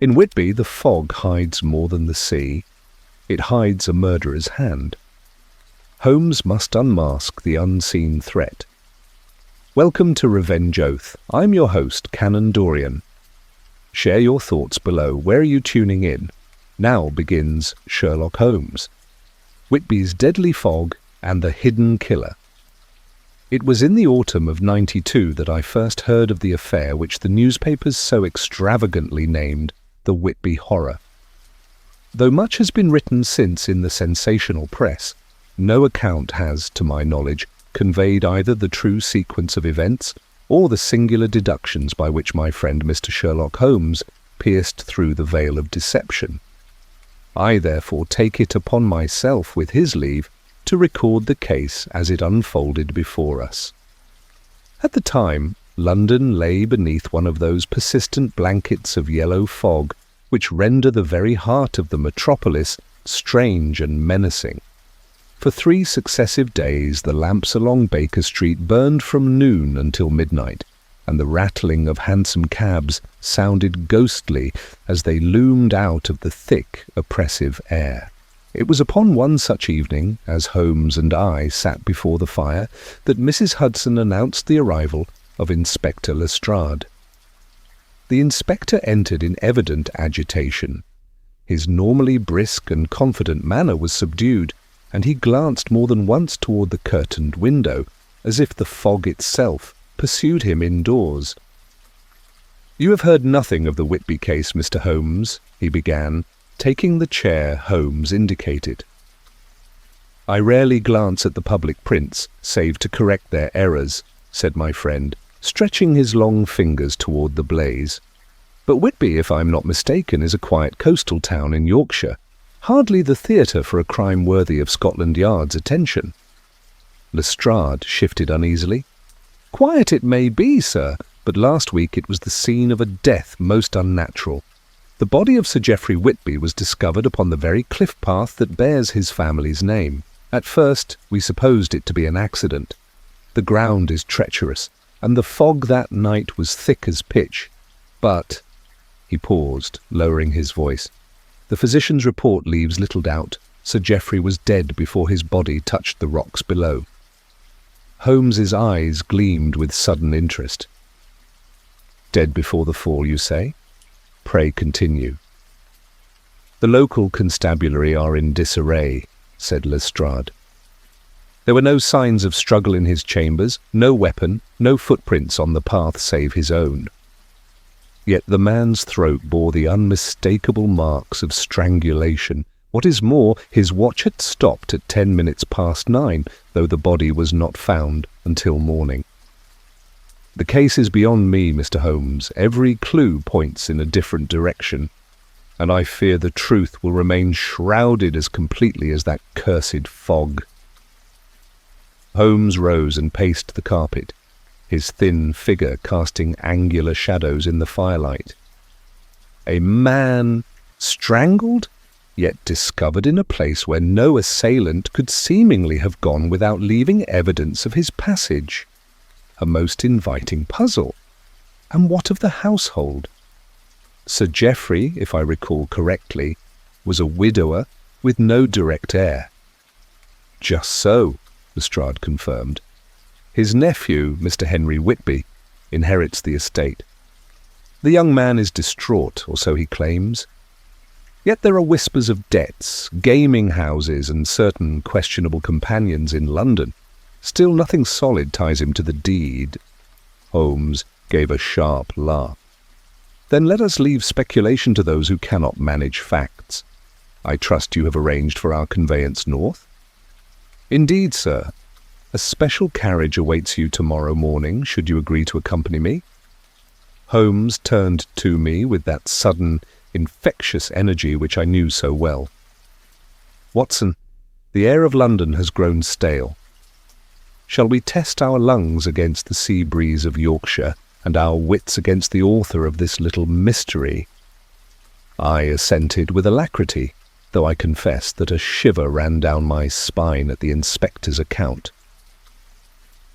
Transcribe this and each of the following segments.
In Whitby, the fog hides more than the sea. It hides a murderer's hand. Holmes must unmask the unseen threat. Welcome to Revenge Oath. I'm your host, Canon Dorian. Share your thoughts below. Where are you tuning in? Now begins Sherlock Holmes, Whitby's deadly fog and the hidden killer. It was in the autumn of '92 that I first heard of the affair which the newspapers so extravagantly named the Whitby Horror. Though much has been written since in the sensational press, no account has, to my knowledge, conveyed either the true sequence of events or the singular deductions by which my friend Mr. Sherlock Holmes pierced through the veil of deception. I therefore take it upon myself, with his leave, to record the case as it unfolded before us. At the time, London lay beneath one of those persistent blankets of yellow fog which render the very heart of the metropolis strange and menacing. For 3 successive days the lamps along Baker Street burned from noon until midnight, and the rattling of hansom cabs sounded ghostly as they loomed out of the thick, oppressive air. It was upon one such evening, as Holmes and I sat before the fire, that Mrs. Hudson announced the arrival of Inspector Lestrade. The inspector entered in evident agitation. His normally brisk and confident manner was subdued, and he glanced more than once toward the curtained window, as if the fog itself pursued him indoors. "You have heard nothing of the Whitby case, Mr. Holmes," he began, taking the chair Holmes indicated. "I rarely glance at the public prints, save to correct their errors," said my friend, stretching his long fingers toward the blaze. "But Whitby, if I'm not mistaken, is a quiet coastal town in Yorkshire, hardly the theatre for a crime worthy of Scotland Yard's attention." Lestrade shifted uneasily. "Quiet it may be, sir, but last week it was the scene of a death most unnatural. The body of Sir Geoffrey Whitby was discovered upon the very cliff path that bears his family's name. At first we supposed it to be an accident. The ground is treacherous, and the fog that night was thick as pitch. But—" he paused, lowering his voice. "The physician's report leaves little doubt. Sir Geoffrey was dead before his body touched the rocks below." Holmes's eyes gleamed with sudden interest. "Dead before the fall, you say? Pray continue." "The local constabulary are in disarray," said Lestrade. "There were no signs of struggle in his chambers, no weapon, no footprints on the path save his own. Yet the man's throat bore the unmistakable marks of strangulation. What is more, his watch had stopped at 10 minutes past 9, though the body was not found until morning. The case is beyond me, Mr. Holmes. Every clue points in a different direction, and I fear the truth will remain shrouded as completely as that cursed fog." Holmes rose and paced the carpet, his thin figure casting angular shadows in the firelight. "A man strangled, yet discovered in a place where no assailant could seemingly have gone without leaving evidence of his passage. A most inviting puzzle. And what of the household? Sir Geoffrey, if I recall correctly, was a widower with no direct heir." "Just so," Lestrade confirmed. "His nephew, Mr. Henry Whitby, inherits the estate. The young man is distraught, or so he claims. Yet there are whispers of debts, gaming houses, and certain questionable companions in London. Still nothing solid ties him to the deed." Holmes gave a sharp laugh. "Then let us leave speculation to those who cannot manage facts. I trust you have arranged for our conveyance north?" "Indeed, sir. A special carriage awaits you tomorrow morning, should you agree to accompany me." Holmes turned to me with that sudden, infectious energy which I knew so well. "Watson, the air of London has grown stale. Shall we test our lungs against the sea breeze of Yorkshire, and our wits against the author of this little mystery?" I assented with alacrity, though I confess that a shiver ran down my spine at the inspector's account.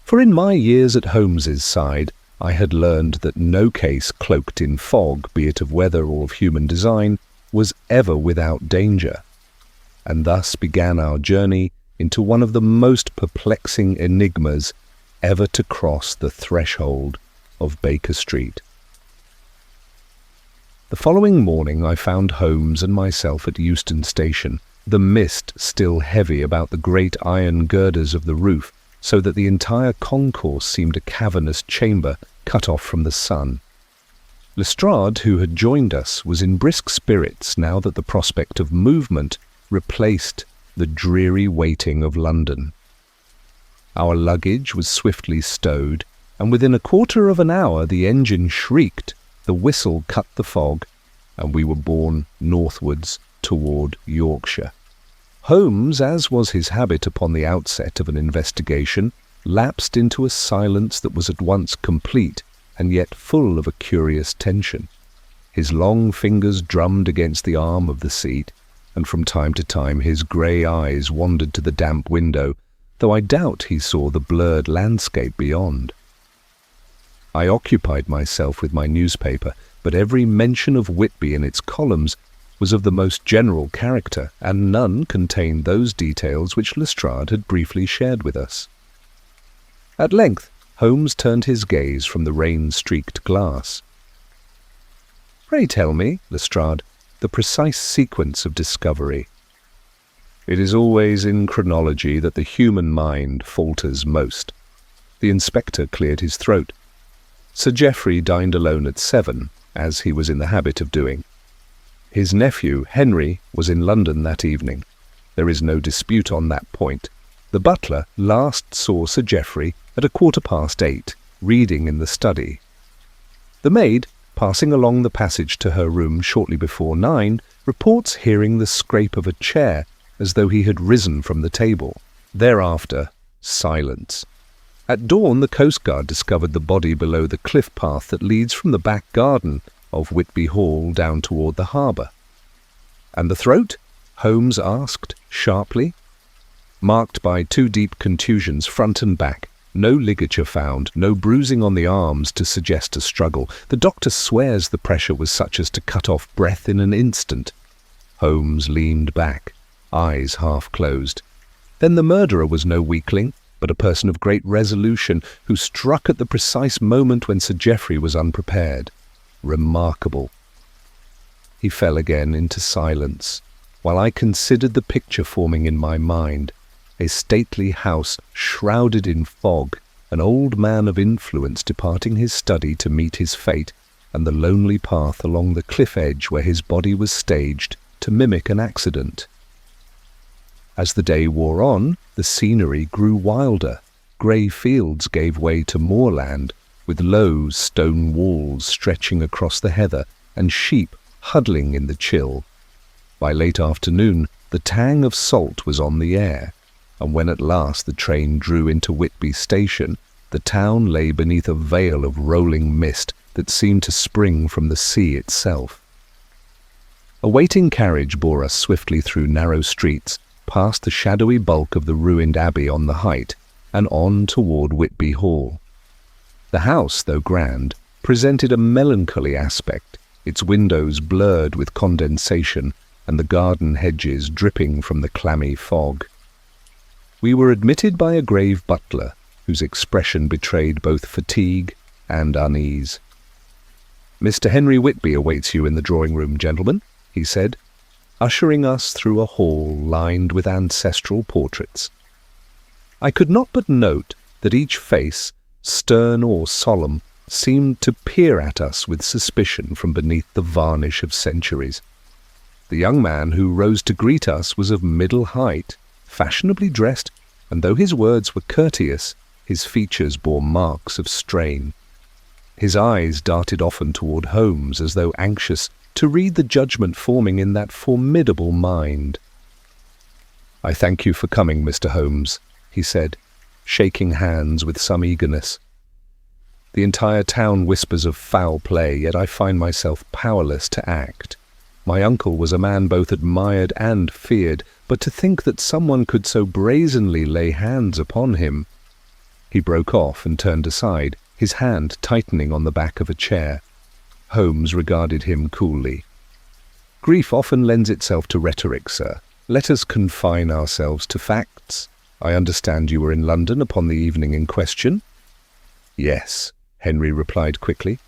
For in my years at Holmes's side, I had learned that no case cloaked in fog, be it of weather or of human design, was ever without danger. And thus began our journey into one of the most perplexing enigmas ever to cross the threshold of Baker Street. The following morning I found Holmes and myself at Euston Station, the mist still heavy about the great iron girders of the roof, so that the entire concourse seemed a cavernous chamber cut off from the sun. Lestrade, who had joined us, was in brisk spirits now that the prospect of movement replaced the dreary waiting of London. Our luggage was swiftly stowed, and within a quarter of an hour the engine shrieked, the whistle cut the fog, and we were borne northwards toward Yorkshire. Holmes, as was his habit upon the outset of an investigation, lapsed into a silence that was at once complete and yet full of a curious tension. His long fingers drummed against the arm of the seat, and from time to time his grey eyes wandered to the damp window, though I doubt he saw the blurred landscape beyond. I occupied myself with my newspaper, but every mention of Whitby in its columns was of the most general character, and none contained those details which Lestrade had briefly shared with us. At length Holmes turned his gaze from the rain-streaked glass. "Pray tell me, Lestrade, the precise sequence of discovery." "It is always in chronology that the human mind falters most." The inspector cleared his throat. Sir Geoffrey dined alone at 7, as he was in the habit of doing. His nephew, Henry, was in London that evening. There is no dispute on that point. The butler last saw Sir Geoffrey at 8:15, reading in the study. The maid, passing along the passage to her room shortly before 9, reports hearing the scrape of a chair as though he had risen from the table. Thereafter, silence. At dawn, the coastguard discovered the body below the cliff path that leads from the back garden of Whitby Hall down toward the harbour. "And the throat?" Holmes asked sharply. "Marked by 2 deep contusions front and back. No ligature found, no bruising on the arms to suggest a struggle. The doctor swears the pressure was such as to cut off breath in an instant." Holmes leaned back, eyes half closed. "Then the murderer was no weakling, but a person of great resolution, who struck at the precise moment when Sir Geoffrey was unprepared. Remarkable." He fell again into silence, while I considered the picture forming in my mind: a stately house shrouded in fog, an old man of influence departing his study to meet his fate, and the lonely path along the cliff edge where his body was staged to mimic an accident. As the day wore on, the scenery grew wilder. Grey fields gave way to moorland, with low stone walls stretching across the heather, and sheep huddling in the chill. By late afternoon, the tang of salt was on the air, and when at last the train drew into Whitby station, the town lay beneath a veil of rolling mist that seemed to spring from the sea itself. A waiting carriage bore us swiftly through narrow streets, past the shadowy bulk of the ruined abbey on the height, and on toward Whitby Hall. The house, though grand, presented a melancholy aspect, its windows blurred with condensation, and the garden hedges dripping from the clammy fog. We were admitted by a grave butler, whose expression betrayed both fatigue and unease. "Mr. Henry Whitby awaits you in the drawing-room, gentlemen," he said, ushering us through a hall lined with ancestral portraits. I could not but note that each face, stern or solemn, seemed to peer at us with suspicion from beneath the varnish of centuries. The young man who rose to greet us was of middle height, fashionably dressed, and though his words were courteous, his features bore marks of strain. His eyes darted often toward Holmes, as though anxious to read the judgment forming in that formidable mind. "I thank you for coming, Mr. Holmes," he said, shaking hands with some eagerness. "The entire town whispers of foul play, yet I find myself powerless to act. My uncle was a man both admired and feared, but to think that someone could so brazenly lay hands upon him—" He broke off and turned aside, his hand tightening on the back of a chair. Holmes regarded him coolly. "Grief often lends itself to rhetoric, sir. Let us confine ourselves to facts. I understand you were in London upon the evening in question?" "Yes," Henry replied quickly.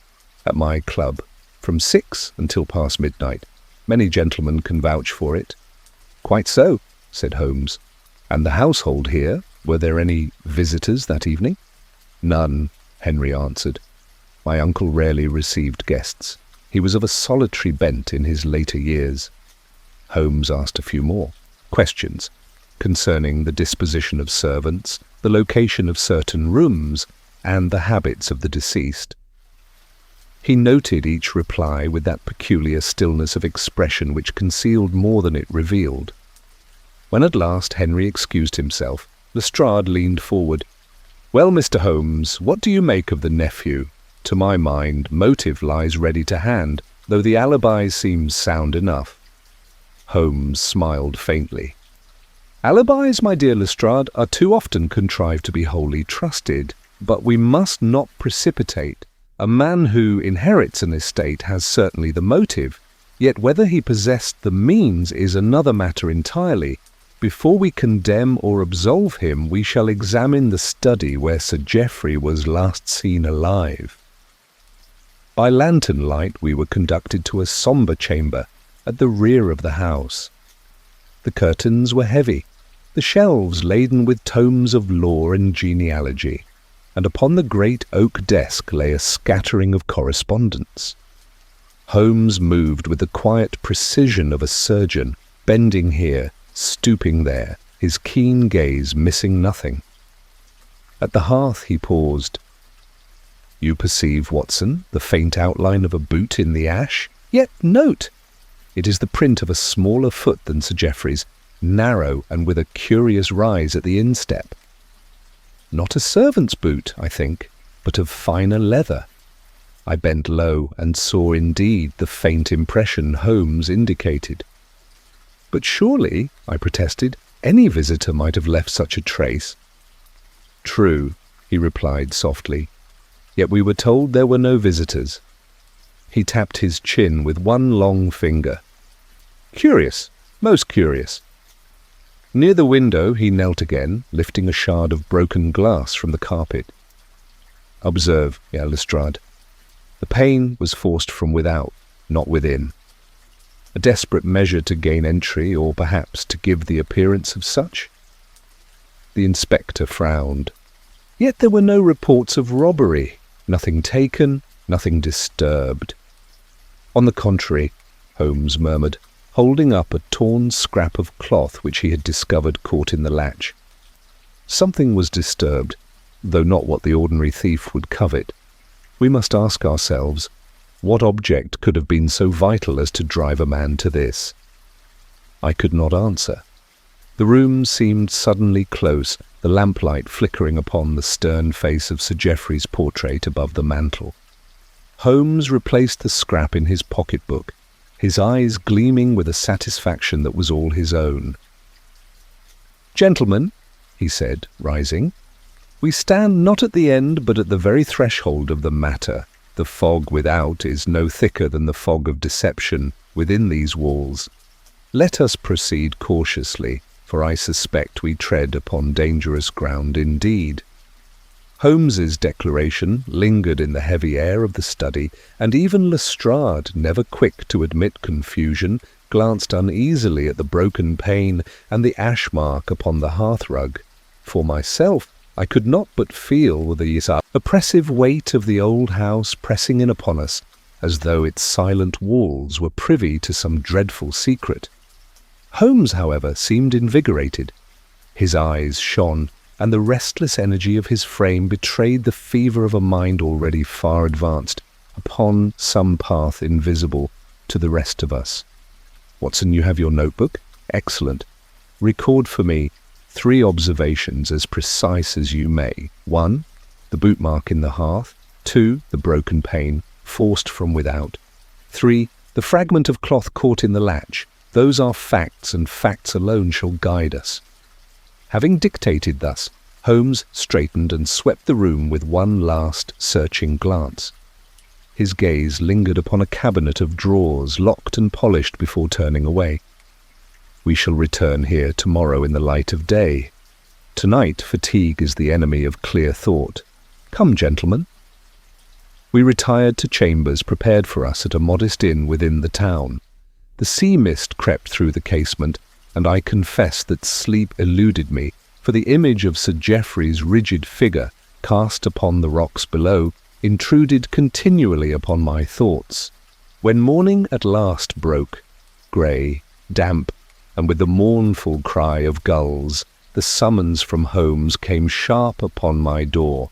"At my club, from 6 until past midnight. Many gentlemen can vouch for it." "Quite so," said Holmes. "And the household here, were there any visitors that evening?" "None," Henry answered. "My uncle rarely received guests. He was of a solitary bent in his later years." Holmes asked a few more questions concerning the disposition of servants, the location of certain rooms, and the habits of the deceased. He noted each reply with that peculiar stillness of expression which concealed more than it revealed. When at last Henry excused himself, Lestrade leaned forward. "Well, Mr. Holmes, what do you make of the nephew? To my mind, motive lies ready to hand, though the alibi seems sound enough." Holmes smiled faintly. "Alibis, my dear Lestrade, are too often contrived to be wholly trusted, but we must not precipitate. A man who inherits an estate has certainly the motive, yet whether he possessed the means is another matter entirely. Before we condemn or absolve him, we shall examine the study where Sir Geoffrey was last seen alive." By lantern light we were conducted to a sombre chamber at the rear of the house. The curtains were heavy, the shelves laden with tomes of law and genealogy, and upon the great oak desk lay a scattering of correspondence. Holmes moved with the quiet precision of a surgeon, bending here, stooping there, his keen gaze missing nothing. At the hearth he paused. "You perceive, Watson, the faint outline of a boot in the ash? Yet note! It is the print of a smaller foot than Sir Geoffrey's, narrow and with a curious rise at the instep. Not a servant's boot, I think, but of finer leather." I bent low and saw indeed the faint impression Holmes indicated. "But surely," I protested, "any visitor might have left such a trace." "True," he replied softly, "yet we were told there were no visitors." He tapped his chin with one long finger. "Curious, most curious." Near the window he knelt again, lifting a shard of broken glass from the carpet. "Observe, Lestrade. The pane was forced from without, not within. A desperate measure to gain entry, or perhaps to give the appearance of such?" The inspector frowned. "Yet there were no reports of robbery, nothing taken, nothing disturbed." "On the contrary," Holmes murmured, holding up a torn scrap of cloth which he had discovered caught in the latch. "Something was disturbed, though not what the ordinary thief would covet. We must ask ourselves, what object could have been so vital as to drive a man to this?" I could not answer. The room seemed suddenly close, the lamplight flickering upon the stern face of Sir Geoffrey's portrait above the mantel. Holmes replaced the scrap in his pocket-book, his eyes gleaming with a satisfaction that was all his own. "Gentlemen," he said, rising, "we stand not at the end but at the very threshold of the matter. The fog without is no thicker than the fog of deception within these walls. Let us proceed cautiously, for I suspect we tread upon dangerous ground indeed." Holmes's declaration lingered in the heavy air of the study, and even Lestrade, never quick to admit confusion, glanced uneasily at the broken pane and the ash mark upon the hearthrug. For myself, I could not but feel the oppressive weight of the old house pressing in upon us, as though its silent walls were privy to some dreadful secret. Holmes, however, seemed invigorated. His eyes shone, and the restless energy of his frame betrayed the fever of a mind already far advanced upon some path invisible to the rest of us. "Watson, you have your notebook? Excellent. Record for me 3 observations as precise as you may. 1, the boot mark in the hearth. 2, the broken pane, forced from without. 3, the fragment of cloth caught in the latch. Those are facts, and facts alone shall guide us." Having dictated thus, Holmes straightened and swept the room with one last searching glance. His gaze lingered upon a cabinet of drawers, locked and polished before turning away. "We shall return here tomorrow in the light of day. Tonight fatigue is the enemy of clear thought. Come, gentlemen." We retired to chambers prepared for us at a modest inn within the town. The sea mist crept through the casement, and I confess that sleep eluded me, for the image of Sir Geoffrey's rigid figure, cast upon the rocks below, intruded continually upon my thoughts. When morning at last broke, grey, damp, and with the mournful cry of gulls, the summons from Holmes came sharp upon my door.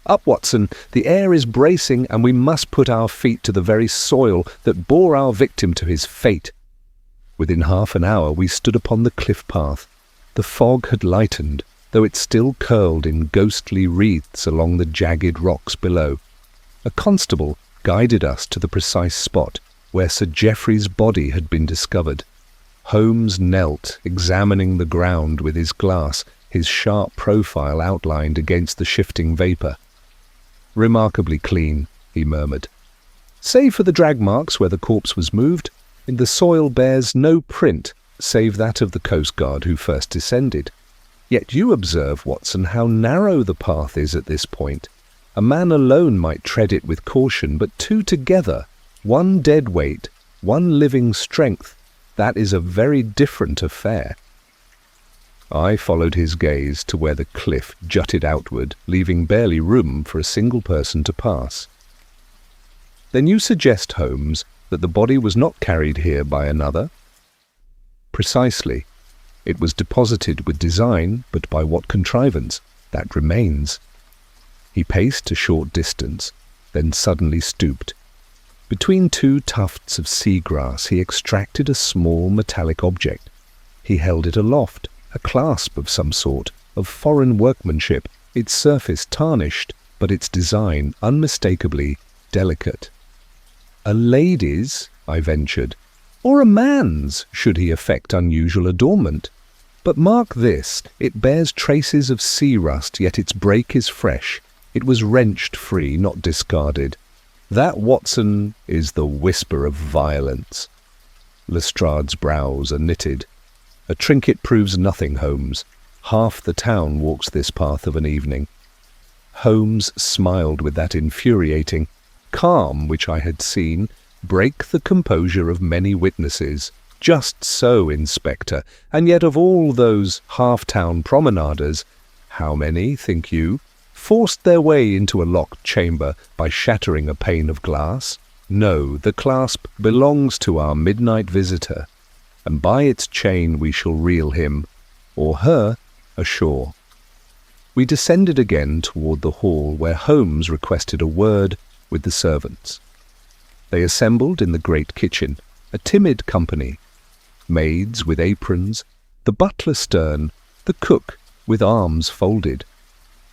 "Up, Watson! The air is bracing, and we must put our feet to the very soil that bore our victim to his fate." Within half an hour we stood upon the cliff path. The fog had lightened, though it still curled in ghostly wreaths along the jagged rocks below. A constable guided us to the precise spot where Sir Geoffrey's body had been discovered. Holmes knelt, examining the ground with his glass, his sharp profile outlined against the shifting vapour. "Remarkably clean," he murmured. "Save for the drag marks where the corpse was moved, and the soil bears no print save that of the coastguard who first descended. Yet you observe, Watson, how narrow the path is at this point. A man alone might tread it with caution, but two together, one dead weight, one living strength, that is a very different affair." I followed his gaze to where the cliff jutted outward, leaving barely room for a single person to pass. "Then you suggest, Holmes, that the body was not carried here by another?" "Precisely. It was deposited with design, but by what contrivance? That remains." He paced a short distance, then suddenly stooped. Between two tufts of seagrass he extracted a small metallic object. He held it aloft, a clasp of some sort, of foreign workmanship, its surface tarnished, but its design unmistakably delicate. "A lady's," I ventured, "or a man's, should he affect unusual adornment. But mark this, it bears traces of sea rust, yet its break is fresh. It was wrenched free, not discarded. That, Watson, is the whisper of violence." Lestrade's brows are knitted. "A trinket proves nothing, Holmes. Half the town walks this path of an evening." Holmes smiled with that infuriating calm which I had seen break the composure of many witnesses. "Just so, Inspector, and yet of all those half-town promenaders, how many, think you, forced their way into a locked chamber by shattering a pane of glass? No, the clasp belongs to our midnight visitor, and by its chain we shall reel him, or her, ashore." We descended again toward the hall, where Holmes requested a word with the servants. They assembled in the great kitchen, a timid company. Maids with aprons, the butler stern, the cook with arms folded.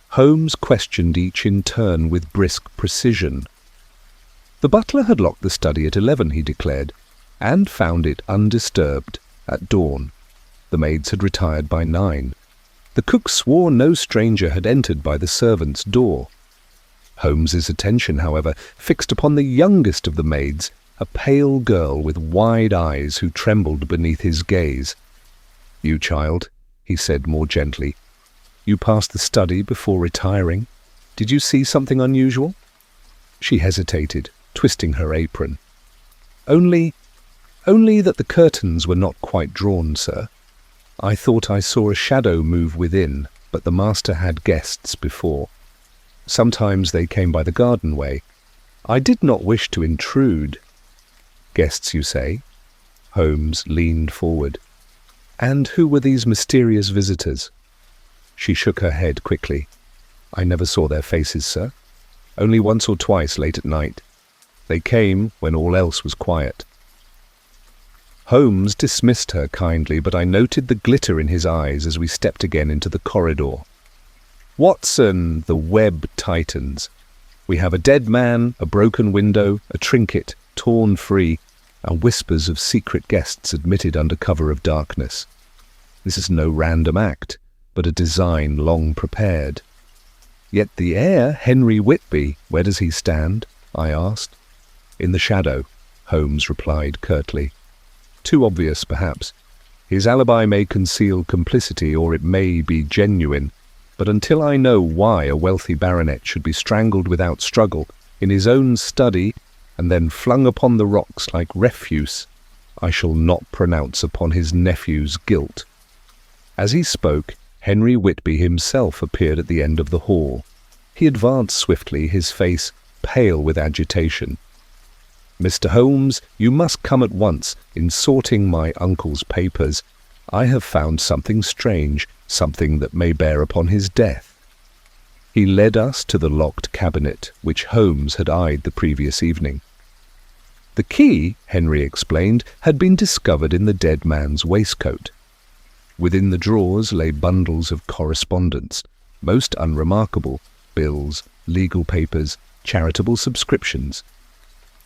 Holmes questioned each in turn with brisk precision. The butler had locked the study at 11, he declared, and found it undisturbed at dawn. The maids had retired by 9. The cook swore no stranger had entered by the servants' door. Holmes's attention, however, fixed upon the youngest of the maids, a pale girl with wide eyes who trembled beneath his gaze. "You, child," he said more gently, "you passed the study before retiring. Did you see something unusual?" She hesitated, twisting her apron. Only that the curtains were not quite drawn, sir. I thought I saw a shadow move within, but the master had guests before. Sometimes they came by the garden way. I did not wish to intrude." "Guests, you say?" Holmes leaned forward. "And who were these mysterious visitors?" She shook her head quickly. "I never saw their faces, sir. Only once or twice late at night. They came when all else was quiet." Holmes dismissed her kindly, but I noted the glitter in his eyes as we stepped again into the corridor. "Watson, the web tightens. We have a dead man, a broken window, a trinket torn free, and whispers of secret guests admitted under cover of darkness. This is no random act. but a design long prepared. Yet the heir, Henry Whitby, where does he stand? I asked. In the shadow, Holmes replied curtly. Too obvious, perhaps. His alibi may conceal complicity, or it may be genuine, but until I know why a wealthy baronet should be strangled without struggle in his own study and then flung upon the rocks like refuse, I shall not pronounce upon his nephew's guilt. As he spoke, Henry Whitby himself appeared at the end of the hall. He advanced swiftly, his face pale with agitation. "Mr. Holmes, you must come at once. In sorting my uncle's papers, I have found something strange, something that may bear upon his death." He led us to the locked cabinet, which Holmes had eyed the previous evening. The key, Henry explained, had been discovered in the dead man's waistcoat. Within the drawers lay bundles of correspondence, most unremarkable, bills, legal papers, charitable subscriptions.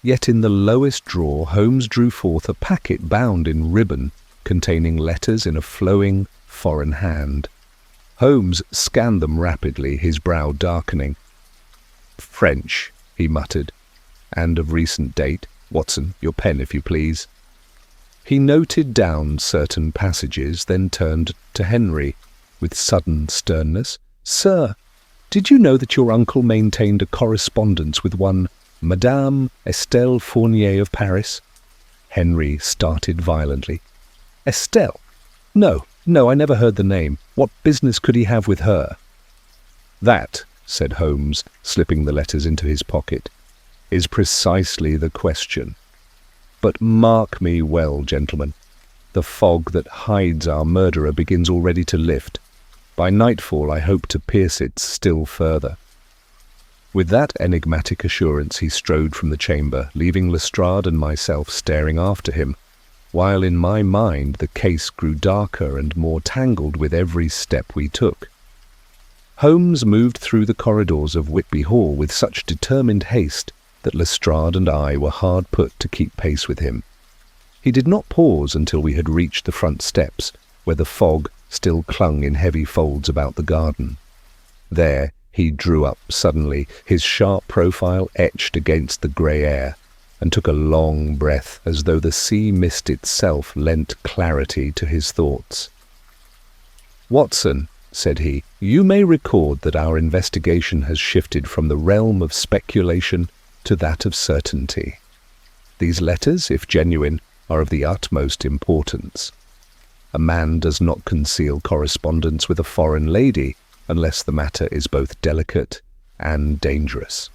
Yet in the lowest drawer Holmes drew forth a packet bound in ribbon, containing letters in a flowing, foreign hand. Holmes scanned them rapidly, his brow darkening. "French," he muttered, "and of recent date. Watson, your pen, if you please." He noted down certain passages, then turned to Henry with sudden sternness. "Sir, did you know that your uncle maintained a correspondence with one Madame Estelle Fournier of Paris?" Henry started violently. "Estelle? No, I never heard the name. What business could he have with her?" "That," said Holmes, slipping the letters into his pocket, "is precisely the question. But mark me well, gentlemen. The fog that hides our murderer begins already to lift. By nightfall I hope to pierce it still further." With that enigmatic assurance he strode from the chamber, leaving Lestrade and myself staring after him, while in my mind the case grew darker and more tangled with every step we took. Holmes moved through the corridors of Whitby Hall with such determined haste that Lestrade and I were hard put to keep pace with him. He did not pause until we had reached the front steps, where the fog still clung in heavy folds about the garden. There he drew up suddenly, his sharp profile etched against the grey air, and took a long breath as though the sea mist itself lent clarity to his thoughts. "Watson," said he, "you may record that our investigation has shifted from the realm of speculation to that of certainty. These letters, if genuine, are of the utmost importance. A man does not conceal correspondence with a foreign lady unless the matter is both delicate and dangerous."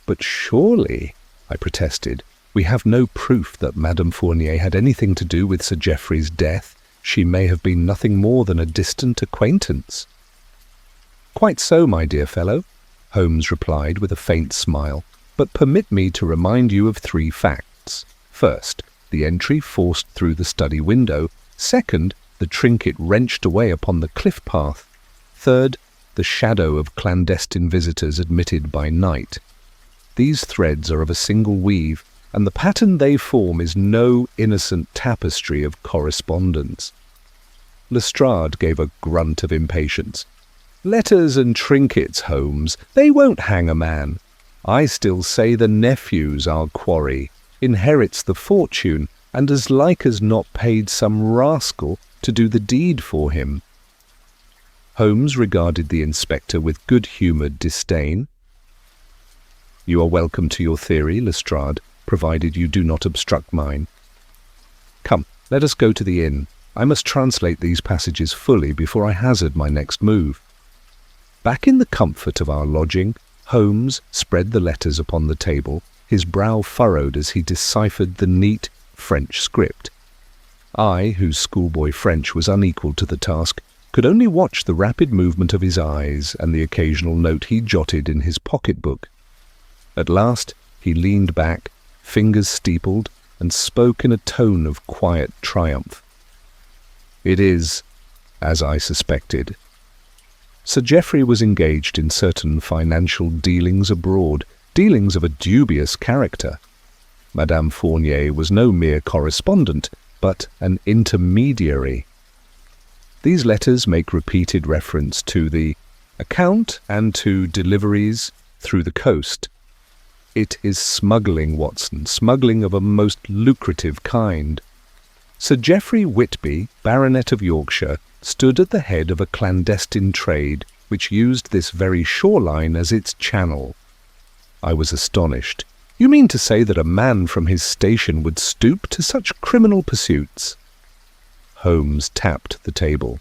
"But surely," I protested, "we have no proof that Madame Fournier had anything to do with Sir Geoffrey's death. She may have been nothing more than a distant acquaintance." "Quite so, my dear fellow," Holmes replied with a faint smile, "but permit me to remind you of 3 facts. First, the entry forced through the study window. Second, the trinket wrenched away upon the cliff path. Third, the shadow of clandestine visitors admitted by night. These threads are of a single weave, and the pattern they form is no innocent tapestry of correspondence." Lestrade gave a grunt of impatience. "Letters and trinkets, Holmes, they won't hang a man. I still say the nephew's our quarry, inherits the fortune, and as like as not paid some rascal to do the deed for him." Holmes regarded the inspector with good-humoured disdain. "You are welcome to your theory, Lestrade, provided you do not obstruct mine. Come, let us go to the inn. I must translate these passages fully before I hazard my next move." Back in the comfort of our lodging, Holmes spread the letters upon the table, his brow furrowed as he deciphered the neat French script. I, whose schoolboy French was unequal to the task, could only watch the rapid movement of his eyes and the occasional note he jotted in his pocket-book. At last he leaned back, fingers steepled, and spoke in a tone of quiet triumph. "It is, as I suspected. Sir Geoffrey was engaged in certain financial dealings abroad, dealings of a dubious character. Madame Fournier was no mere correspondent, but an intermediary. These letters make repeated reference to the account and to deliveries through the coast. It is smuggling, Watson, smuggling of a most lucrative kind. Sir Geoffrey Whitby, Baronet of Yorkshire, stood at the head of a clandestine trade which used this very shoreline as its channel. I was astonished. You mean to say that a man from his station would stoop to such criminal pursuits? Holmes tapped the table.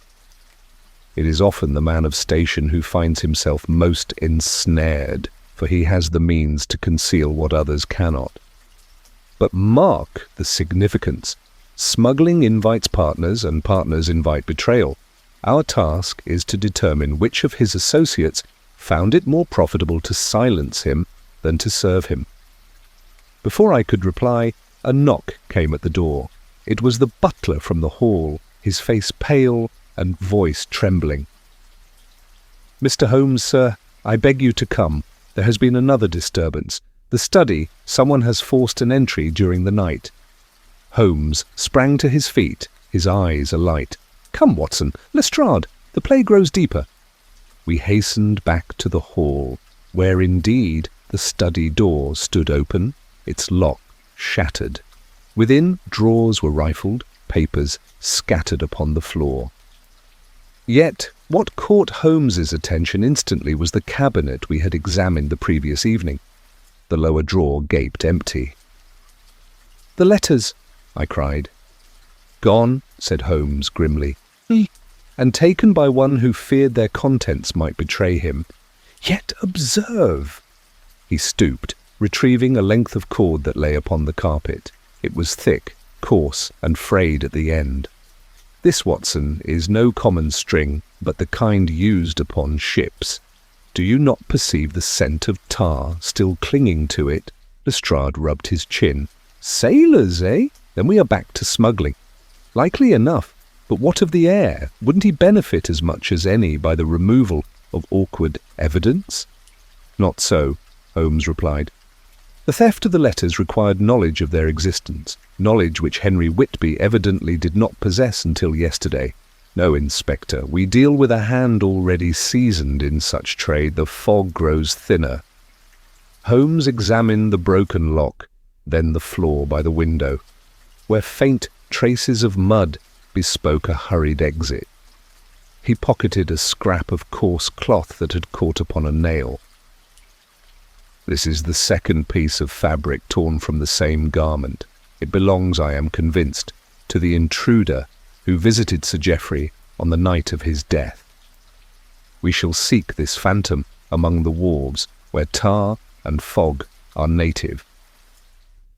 It is often the man of station who finds himself most ensnared, for he has the means to conceal what others cannot. But mark the significance. Smuggling invites partners, and partners invite betrayal. Our task is to determine which of his associates found it more profitable to silence him than to serve him. Before I could reply, a knock came at the door. It was the butler from the hall, his face pale and voice trembling. "Mr. Holmes, sir, I beg you to come. There has been another disturbance. The study, someone has forced an entry during the night." Holmes sprang to his feet, his eyes alight. "Come, Watson, Lestrade, the play grows deeper." We hastened back to the hall, where indeed the study door stood open, its lock shattered. Within, drawers were rifled, papers scattered upon the floor. Yet what caught Holmes's attention instantly was the cabinet we had examined the previous evening. The lower drawer gaped empty. "The letters!" I cried. "Gone," said Holmes grimly, "and taken by one who feared their contents might betray him. Yet observe!" He stooped, retrieving a length of cord that lay upon the carpet. It was thick, coarse, and frayed at the end. "This, Watson, is no common string, but the kind used upon ships. Do you not perceive the scent of tar still clinging to it?" Lestrade rubbed his chin. "Sailors, eh? Then we are back to smuggling. Likely enough, but what of the heir? Wouldn't he benefit as much as any by the removal of awkward evidence?" "Not so," Holmes replied. "The theft of the letters required knowledge of their existence, knowledge which Henry Whitby evidently did not possess until yesterday. No, Inspector, we deal with a hand already seasoned in such trade. The fog grows thinner." Holmes examined the broken lock, then the floor by the window, where faint traces of mud bespoke a hurried exit. He pocketed a scrap of coarse cloth that had caught upon a nail. "This is the second piece of fabric torn from the same garment. It belongs, I am convinced, to the intruder who visited Sir Geoffrey on the night of his death. We shall seek this phantom among the wharves, where tar and fog are native."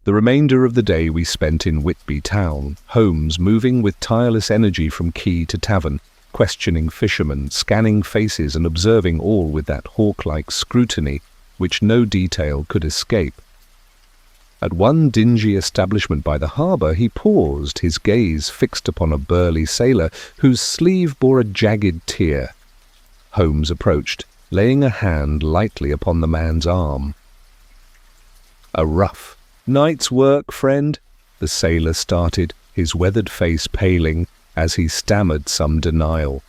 The remainder of the day we spent in Whitby town, Holmes moving with tireless energy from quay to tavern, questioning fishermen, scanning faces and observing all with that hawk-like scrutiny which no detail could escape. At one dingy establishment by the harbour he paused, his gaze fixed upon a burly sailor whose sleeve bore a jagged tear. Holmes approached, laying a hand lightly upon the man's arm. "A rough night's work, friend," the sailor started, his weathered face paling as he stammered some denial.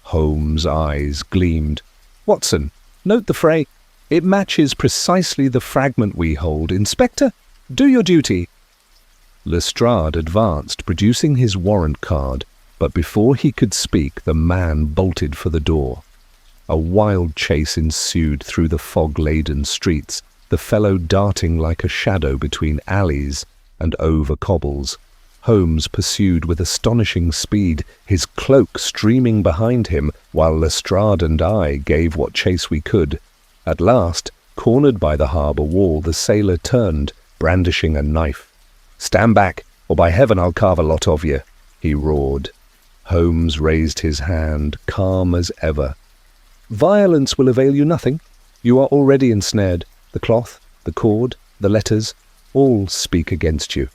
Holmes' eyes gleamed. "Watson, note the fray. It matches precisely the fragment we hold. Inspector, do your duty." Lestrade advanced, producing his warrant card, but before he could speak the man bolted for the door. A wild chase ensued through the fog-laden streets, the fellow darting like a shadow between alleys and over cobbles. Holmes pursued with astonishing speed, his cloak streaming behind him, while Lestrade and I gave what chase we could. At last, cornered by the harbour wall, the sailor turned, brandishing a knife. "Stand back, or by heaven I'll carve a lot of you," he roared. Holmes raised his hand, calm as ever. "Violence will avail you nothing. You are already ensnared. The cloth, the cord, the letters, all speak against you.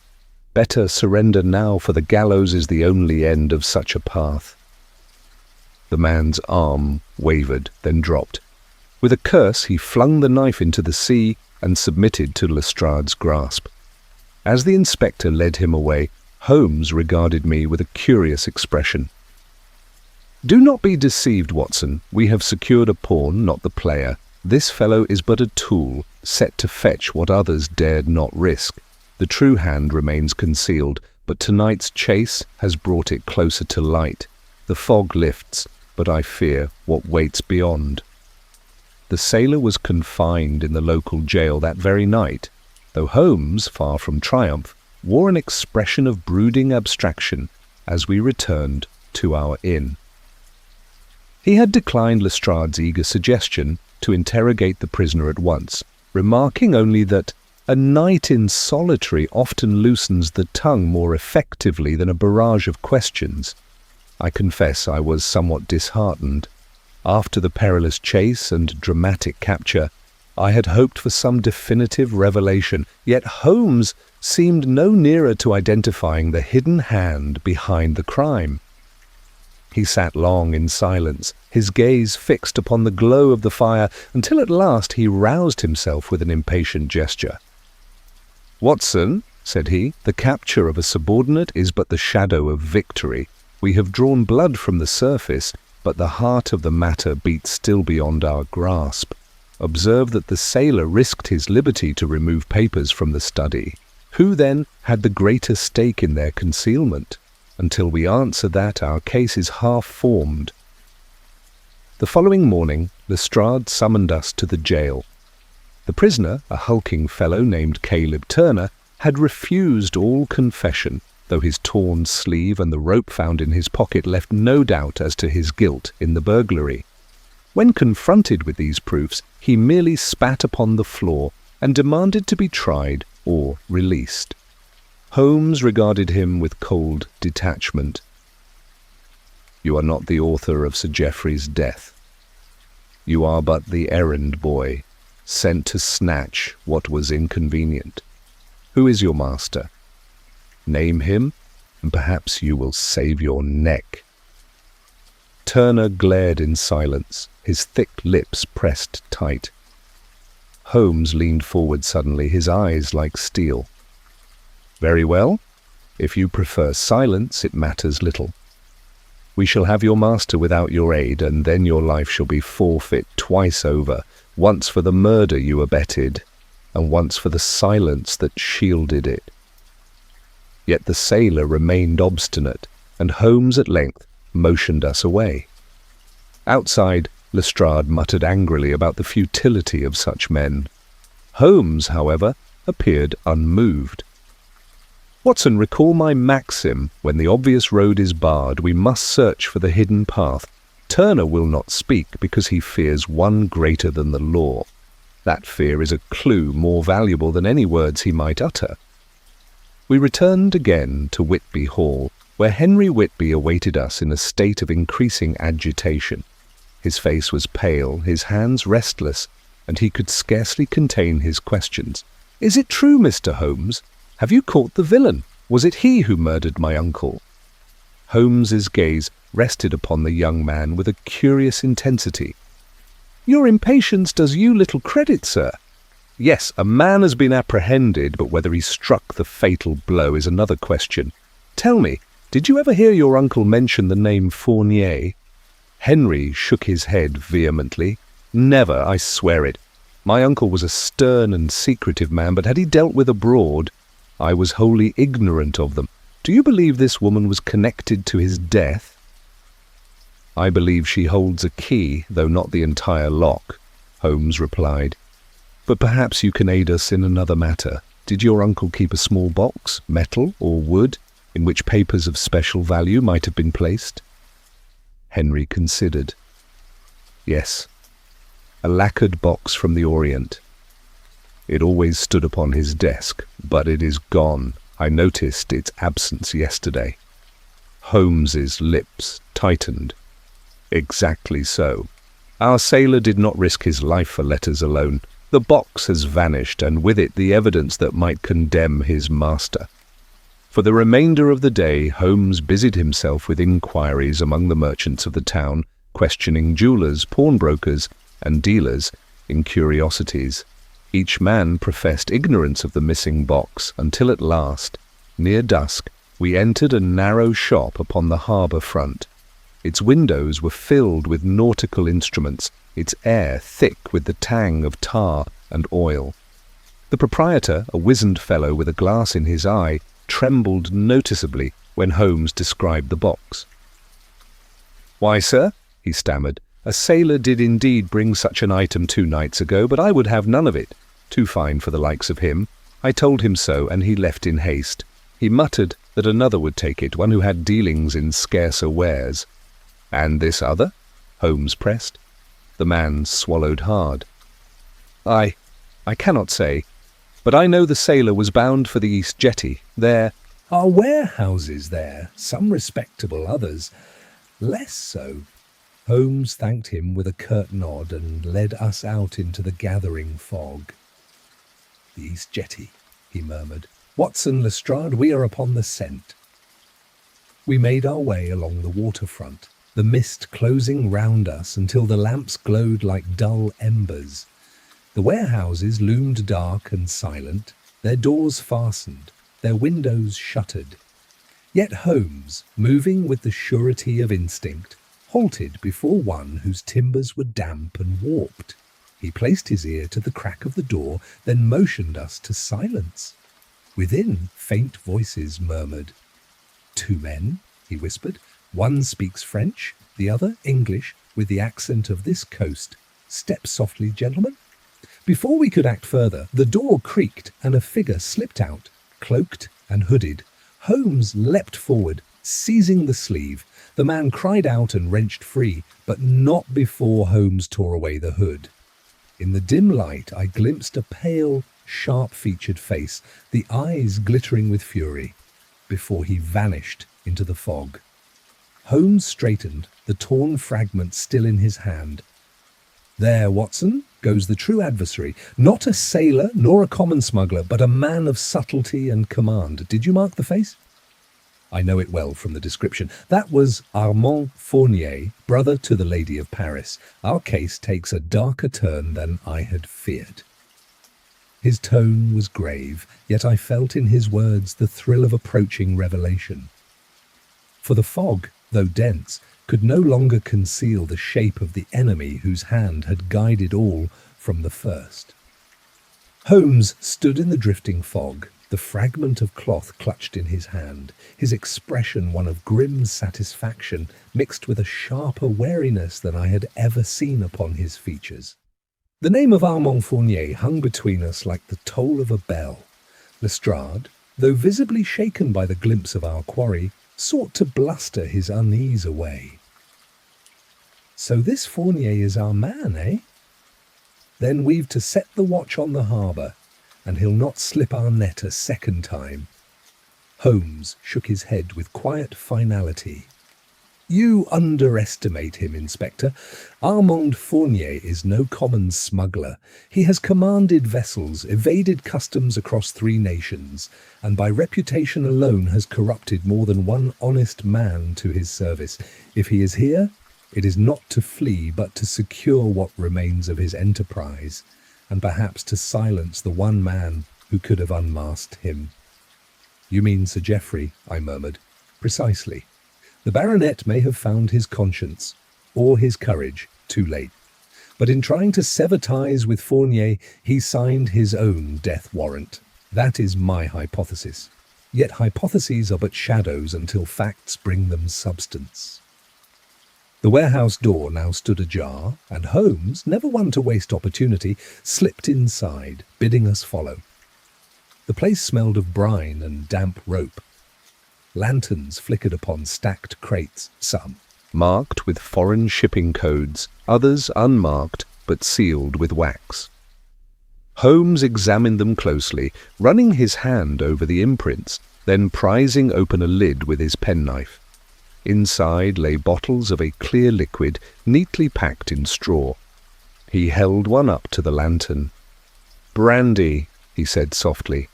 Better surrender now, for the gallows is the only end of such a path." The man's arm wavered, then dropped. With a curse he flung the knife into the sea and submitted to Lestrade's grasp. As the inspector led him away, Holmes regarded me with a curious expression. "Do not be deceived, Watson. We have secured a pawn, not the player. This fellow is but a tool, set to fetch what others dared not risk. The true hand remains concealed, but tonight's chase has brought it closer to light. The fog lifts, but I fear what waits beyond." The sailor was confined in the local jail that very night, though Holmes, far from triumph, wore an expression of brooding abstraction as we returned to our inn. He had declined Lestrade's eager suggestion to interrogate the prisoner at once, remarking only that a night in solitary often loosens the tongue more effectively than a barrage of questions. I confess I was somewhat disheartened. After the perilous chase and dramatic capture, I had hoped for some definitive revelation, yet Holmes seemed no nearer to identifying the hidden hand behind the crime. He sat long in silence, his gaze fixed upon the glow of the fire, until at last he roused himself with an impatient gesture. "Watson," said he, "the capture of a subordinate is but the shadow of victory. We have drawn blood from the surface, but the heart of the matter beats still beyond our grasp. Observe that the sailor risked his liberty to remove papers from the study. Who, then, had the greater stake in their concealment? Until we answer that, our case is half formed." The following morning, Lestrade summoned us to the jail. The prisoner, a hulking fellow named Caleb Turner, had refused all confession, though his torn sleeve and the rope found in his pocket left no doubt as to his guilt in the burglary. When confronted with these proofs, he merely spat upon the floor and demanded to be tried or released. Holmes regarded him with cold detachment. "You are not the author of Sir Geoffrey's death. You are but the errand boy, sent to snatch what was inconvenient. Who is your master? Name him, and perhaps you will save your neck." Turner glared in silence, his thick lips pressed tight. Holmes leaned forward suddenly, his eyes like steel. "Very well. If you prefer silence, it matters little. We shall have your master without your aid, and then your life shall be forfeit twice over, once for the murder you abetted, and once for the silence that shielded it." Yet the sailor remained obstinate, and Holmes at length motioned us away. Outside, Lestrade muttered angrily about the futility of such men. Holmes, however, appeared unmoved. "Watson, recall my maxim. When the obvious road is barred, we must search for the hidden path. Turner will not speak because he fears one greater than the law. That fear is a clue more valuable than any words he might utter." We returned again to Whitby Hall, where Henry Whitby awaited us in a state of increasing agitation. His face was pale, his hands restless, and he could scarcely contain his questions. "Is it true, Mr. Holmes? Have you caught the villain? Was it he who murdered my uncle?" Holmes's gaze rested upon the young man with a curious intensity. "Your impatience does you little credit, sir. Yes, a man has been apprehended, but whether he struck the fatal blow is another question. Tell me, did you ever hear your uncle mention the name Fournier?" Henry shook his head vehemently. "Never, I swear it. My uncle was a stern and secretive man, but had he dealt with abroad, I was wholly ignorant of them. Do you believe this woman was connected to his death?" "I believe she holds a key, though not the entire lock," Holmes replied. "But perhaps you can aid us in another matter. Did your uncle keep a small box, metal or wood, in which papers of special value might have been placed?" Henry considered. "Yes, a lacquered box from the Orient. It always stood upon his desk, but it is gone. I noticed its absence yesterday." Holmes's lips tightened. "Exactly so. Our sailor did not risk his life for letters alone. The box has vanished, and with it the evidence that might condemn his master." For the remainder of the day, Holmes busied himself with inquiries among the merchants of the town, questioning jewellers, pawnbrokers, and dealers in curiosities. Each man professed ignorance of the missing box, until at last, near dusk, we entered a narrow shop upon the harbour front. Its windows were filled with nautical instruments, its air thick with the tang of tar and oil. The proprietor, a wizened fellow with a glass in his eye, trembled noticeably when Holmes described the box. "Why, sir," he stammered, "a sailor did indeed bring such an item 2 nights ago, but I would have none of it. Too fine for the likes of him. I told him so, and he left in haste. He muttered that another would take it, one who had dealings in scarcer wares." "And this other?" Holmes pressed. The man swallowed hard. I cannot say, but I know the sailor was bound for the East Jetty. There are warehouses there, some respectable, others less so." Holmes thanked him with a curt nod and led us out into the gathering fog. "The East Jetty," he murmured. "Watson, Lestrade, we are upon the scent." We made our way along the waterfront, the mist closing round us until the lamps glowed like dull embers. The warehouses loomed dark and silent, their doors fastened, their windows shuttered. Yet Holmes, moving with the surety of instinct, halted before one whose timbers were damp and warped. He placed his ear to the crack of the door, then motioned us to silence. Within, faint voices murmured. "2 men," he whispered. "One speaks French, the other English, with the accent of this coast. Step softly, gentlemen." Before we could act further, the door creaked and a figure slipped out, cloaked and hooded. Holmes leapt forward, seizing the sleeve. The man cried out and wrenched free, but not before Holmes tore away the hood. In the dim light, I glimpsed a pale, sharp-featured face, the eyes glittering with fury, before he vanished into the fog. Holmes straightened, the torn fragment still in his hand. "There, Watson, goes the true adversary, not a sailor nor a common smuggler, but a man of subtlety and command. Did you mark the face?" "I know it well from the description. That was Armand Fournier, brother to the Lady of Paris. Our case takes a darker turn than I had feared." His tone was grave, yet I felt in his words the thrill of approaching revelation. For the fog, though dense, could no longer conceal the shape of the enemy whose hand had guided all from the first. Holmes stood in the drifting fog, the fragment of cloth clutched in his hand, his expression one of grim satisfaction mixed with a sharper wariness than I had ever seen upon his features. The name of Armand Fournier hung between us like the toll of a bell. Lestrade, though visibly shaken by the glimpse of our quarry, sought to bluster his unease away. "So this Fournier is our man, eh? Then we've to set the watch on the harbour, and he'll not slip our net a second time." Holmes shook his head with quiet finality. "You underestimate him, Inspector. Armand Fournier is no common smuggler. He has commanded vessels, evaded customs across 3 nations, and by reputation alone has corrupted more than one honest man to his service. If he is here, it is not to flee, but to secure what remains of his enterprise, and perhaps to silence the one man who could have unmasked him." "You mean Sir Geoffrey?" I murmured. "Precisely. The baronet may have found his conscience, or his courage, too late. But in trying to sever ties with Fournier, he signed his own death warrant. That is my hypothesis. Yet hypotheses are but shadows until facts bring them substance." The warehouse door now stood ajar, and Holmes, never one to waste opportunity, slipped inside, bidding us follow. The place smelled of brine and damp rope. Lanterns flickered upon stacked crates, some marked with foreign shipping codes, others unmarked but sealed with wax. Holmes examined them closely, running his hand over the imprints, then prizing open a lid with his penknife. Inside lay bottles of a clear liquid, neatly packed in straw. He held one up to the lantern. "Brandy," he said softly.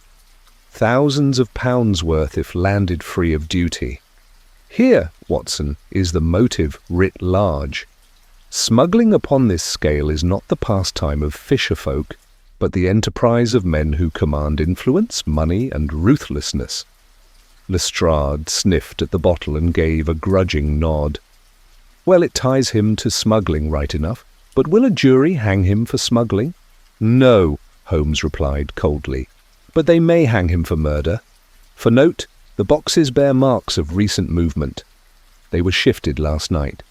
"Thousands of pounds worth if landed free of duty. Here, Watson, is the motive writ large. Smuggling upon this scale is not the pastime of fisherfolk, but the enterprise of men who command influence, money, and ruthlessness." Lestrade sniffed at the bottle and gave a grudging nod. Well, it ties him to smuggling right enough, but will a jury hang him for smuggling? No, Holmes replied coldly, but they may hang him for murder. For note, the boxes bear marks of recent movement. They were shifted last night.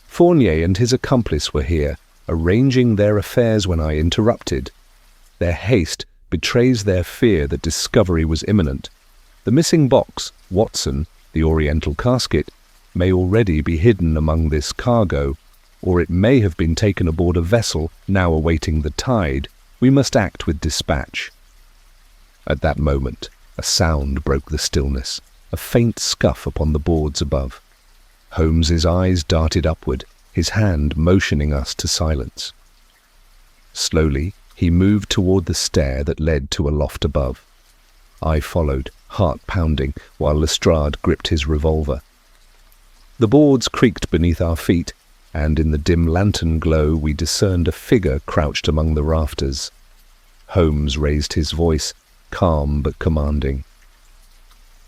Fournier and his accomplice were here, arranging their affairs when I interrupted. Their haste betrays their fear that discovery was imminent. The missing box, Watson, the Oriental casket, may already be hidden among this cargo, or it may have been taken aboard a vessel now awaiting the tide. We must act with dispatch. At that moment, a sound broke the stillness, a faint scuff upon the boards above. Holmes's eyes darted upward, his hand motioning us to silence. Slowly, he moved toward the stair that led to a loft above. I followed, heart pounding, while Lestrade gripped his revolver. The boards creaked beneath our feet, and in the dim lantern glow we discerned a figure crouched among the rafters. Holmes raised his voice, calm but commanding.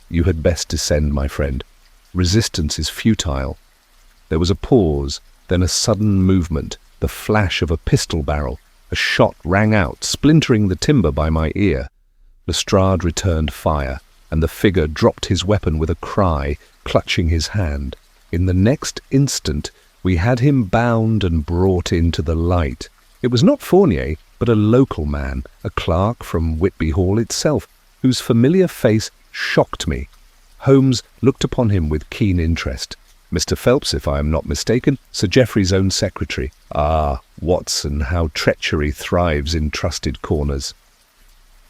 "You had best descend, my friend. Resistance is futile." There was a pause, then a sudden movement, the flash of a pistol barrel. A shot rang out, splintering the timber by my ear. Lestrade returned fire, and the figure dropped his weapon with a cry, clutching his hand. In the next instant, we had him bound and brought into the light. It was not Fournier, but a local man, a clerk from Whitby Hall itself, whose familiar face shocked me. Holmes looked upon him with keen interest. Mr. Phelps, if I am not mistaken, Sir Geoffrey's own secretary. Ah, Watson, how treachery thrives in trusted corners.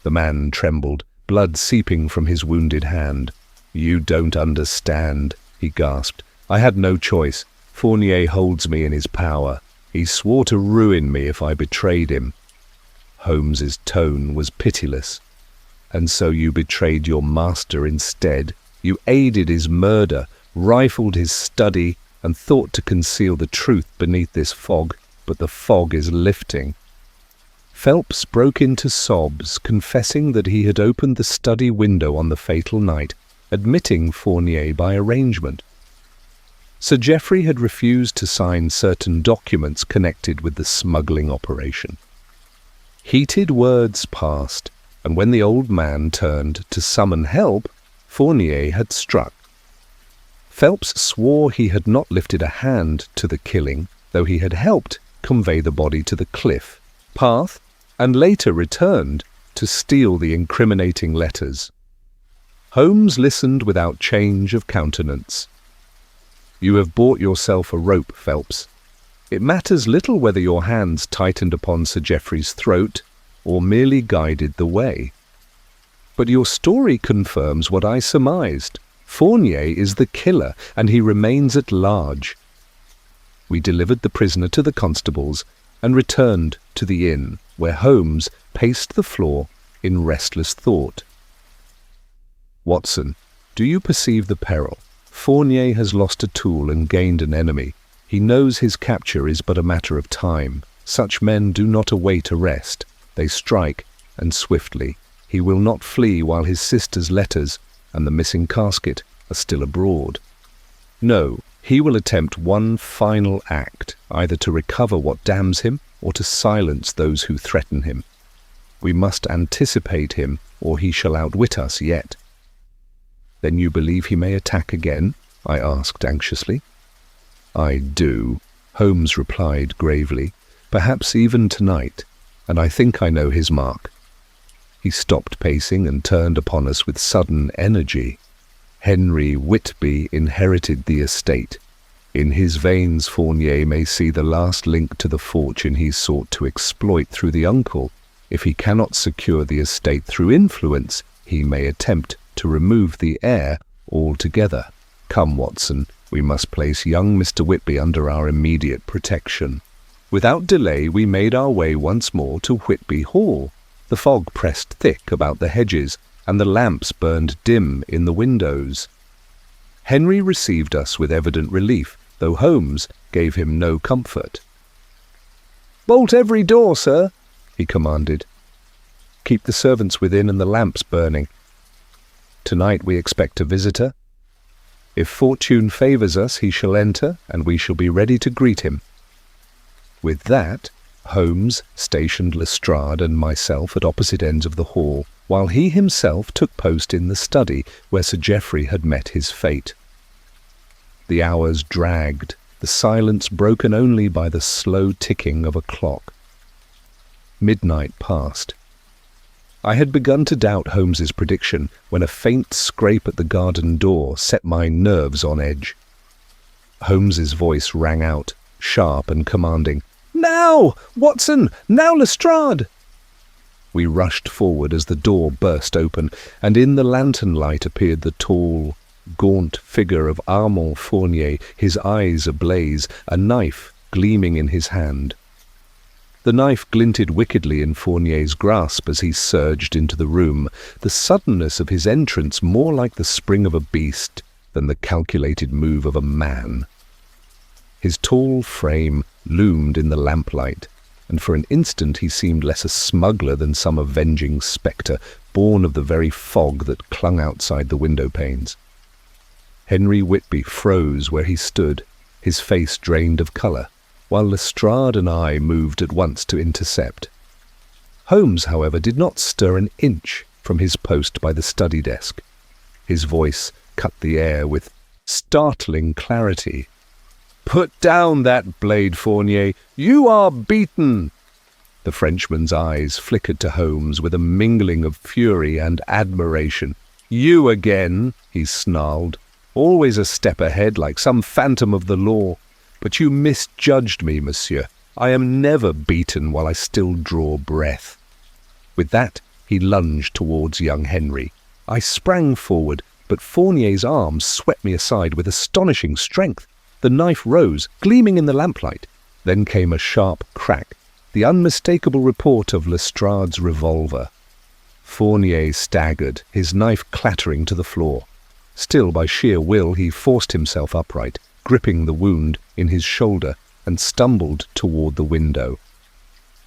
The man trembled, blood seeping from his wounded hand. "You don't understand," he gasped. "I had no choice. Fournier holds me in his power. He swore to ruin me if I betrayed him." Holmes's tone was pitiless. "And so you betrayed your master instead? You aided his murder, rifled his study, and thought to conceal the truth beneath this fog, but the fog is lifting." Phelps broke into sobs, confessing that he had opened the study window on the fatal night, admitting Fournier by arrangement. Sir Geoffrey had refused to sign certain documents connected with the smuggling operation. Heated words passed, and when the old man turned to summon help, Fournier had struck. Phelps swore he had not lifted a hand to the killing, though he had helped convey the body to the cliff path, and later returned to steal the incriminating letters. Holmes listened without change of countenance. "You have bought yourself a rope, Phelps. It matters little whether your hands tightened upon Sir Geoffrey's throat or merely guided the way. But your story confirms what I surmised. Fournier is the killer, and he remains at large." We delivered the prisoner to the constables and returned to the inn, where Holmes paced the floor in restless thought. "Watson, do you perceive the peril? Fournier has lost a tool and gained an enemy. He knows his capture is but a matter of time. Such men do not await arrest. They strike, and swiftly. He will not flee while his sister's letters and the missing casket are still abroad. No, he will attempt one final act, either to recover what damns him or to silence those who threaten him. We must anticipate him, or he shall outwit us yet." "Then you believe he may attack again?" I asked anxiously. "I do," Holmes replied gravely. "Perhaps even tonight, and I think I know his mark." He stopped pacing and turned upon us with sudden energy. "Henry Whitby inherited the estate. In his veins Fournier may see the last link to the fortune he sought to exploit through the uncle. If he cannot secure the estate through influence, he may attempt to remove the heir altogether. Come, Watson, we must place young Mr. Whitby under our immediate protection." Without delay we made our way once more to Whitby Hall. The fog pressed thick about the hedges, and the lamps burned dim in the windows. Henry received us with evident relief, though Holmes gave him no comfort. "Bolt every door, sir," he commanded. "Keep the servants within and the lamps burning. Tonight we expect a visitor." If fortune favours us, he shall enter, and we shall be ready to greet him." With that, Holmes stationed Lestrade and myself at opposite ends of the hall, while he himself took post in the study where Sir Geoffrey had met his fate. The hours dragged, the silence broken only by the slow ticking of a clock. Midnight passed. I had begun to doubt Holmes's prediction when a faint scrape at the garden door set my nerves on edge. Holmes's voice rang out, sharp and commanding. "Now, Watson! Now, Lestrade!" We rushed forward as the door burst open, and in the lantern light appeared the tall, gaunt figure of Armand Fournier, his eyes ablaze, a knife gleaming in his hand. The knife glinted wickedly in Fournier's grasp as he surged into the room, the suddenness of his entrance more like the spring of a beast than the calculated move of a man. His tall frame loomed in the lamplight, and for an instant he seemed less a smuggler than some avenging spectre, born of the very fog that clung outside the window-panes. Henry Whitby froze where he stood, his face drained of colour, while Lestrade and I moved at once to intercept. Holmes, however, did not stir an inch from his post by the study desk. His voice cut the air with startling clarity. "Put down that blade, Fournier! You are beaten!" The Frenchman's eyes flickered to Holmes with a mingling of fury and admiration. "You again," he snarled, "always a step ahead like some phantom of the law. But you misjudged me, monsieur. I am never beaten while I still draw breath." With that, he lunged towards young Henry. I sprang forward, but Fournier's arm swept me aside with astonishing strength. The knife rose, gleaming in the lamplight. Then came a sharp crack, the unmistakable report of Lestrade's revolver. Fournier staggered, his knife clattering to the floor. Still, by sheer will, he forced himself upright, gripping the wound in his shoulder, and stumbled toward the window.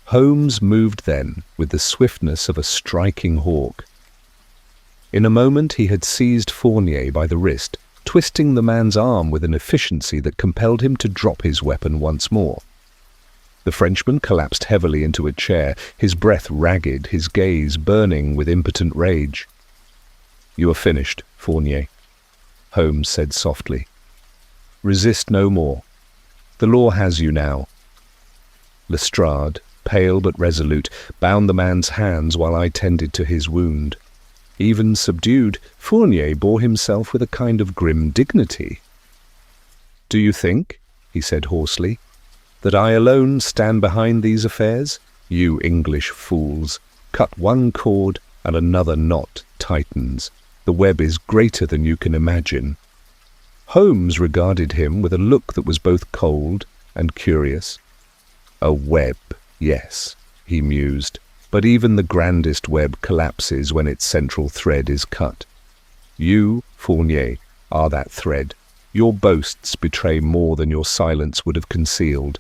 Holmes moved then with the swiftness of a striking hawk. In a moment he had seized Fournier by the wrist, twisting the man's arm with an efficiency that compelled him to drop his weapon once more. The Frenchman collapsed heavily into a chair, his breath ragged, his gaze burning with impotent rage. "You are finished, Fournier," Holmes said softly. "Resist no more. The law has you now." Lestrade, pale but resolute, bound the man's hands while I tended to his wound. Even subdued, Fournier bore himself with a kind of grim dignity. "Do you think," he said hoarsely, "that I alone stand behind these affairs? You English fools! Cut one cord and another knot tightens. The web is greater than you can imagine." Holmes regarded him with a look that was both cold and curious. "A web, yes," he mused, "but even the grandest web collapses when its central thread is cut. You, Fournier, are that thread. Your boasts betray more than your silence would have concealed."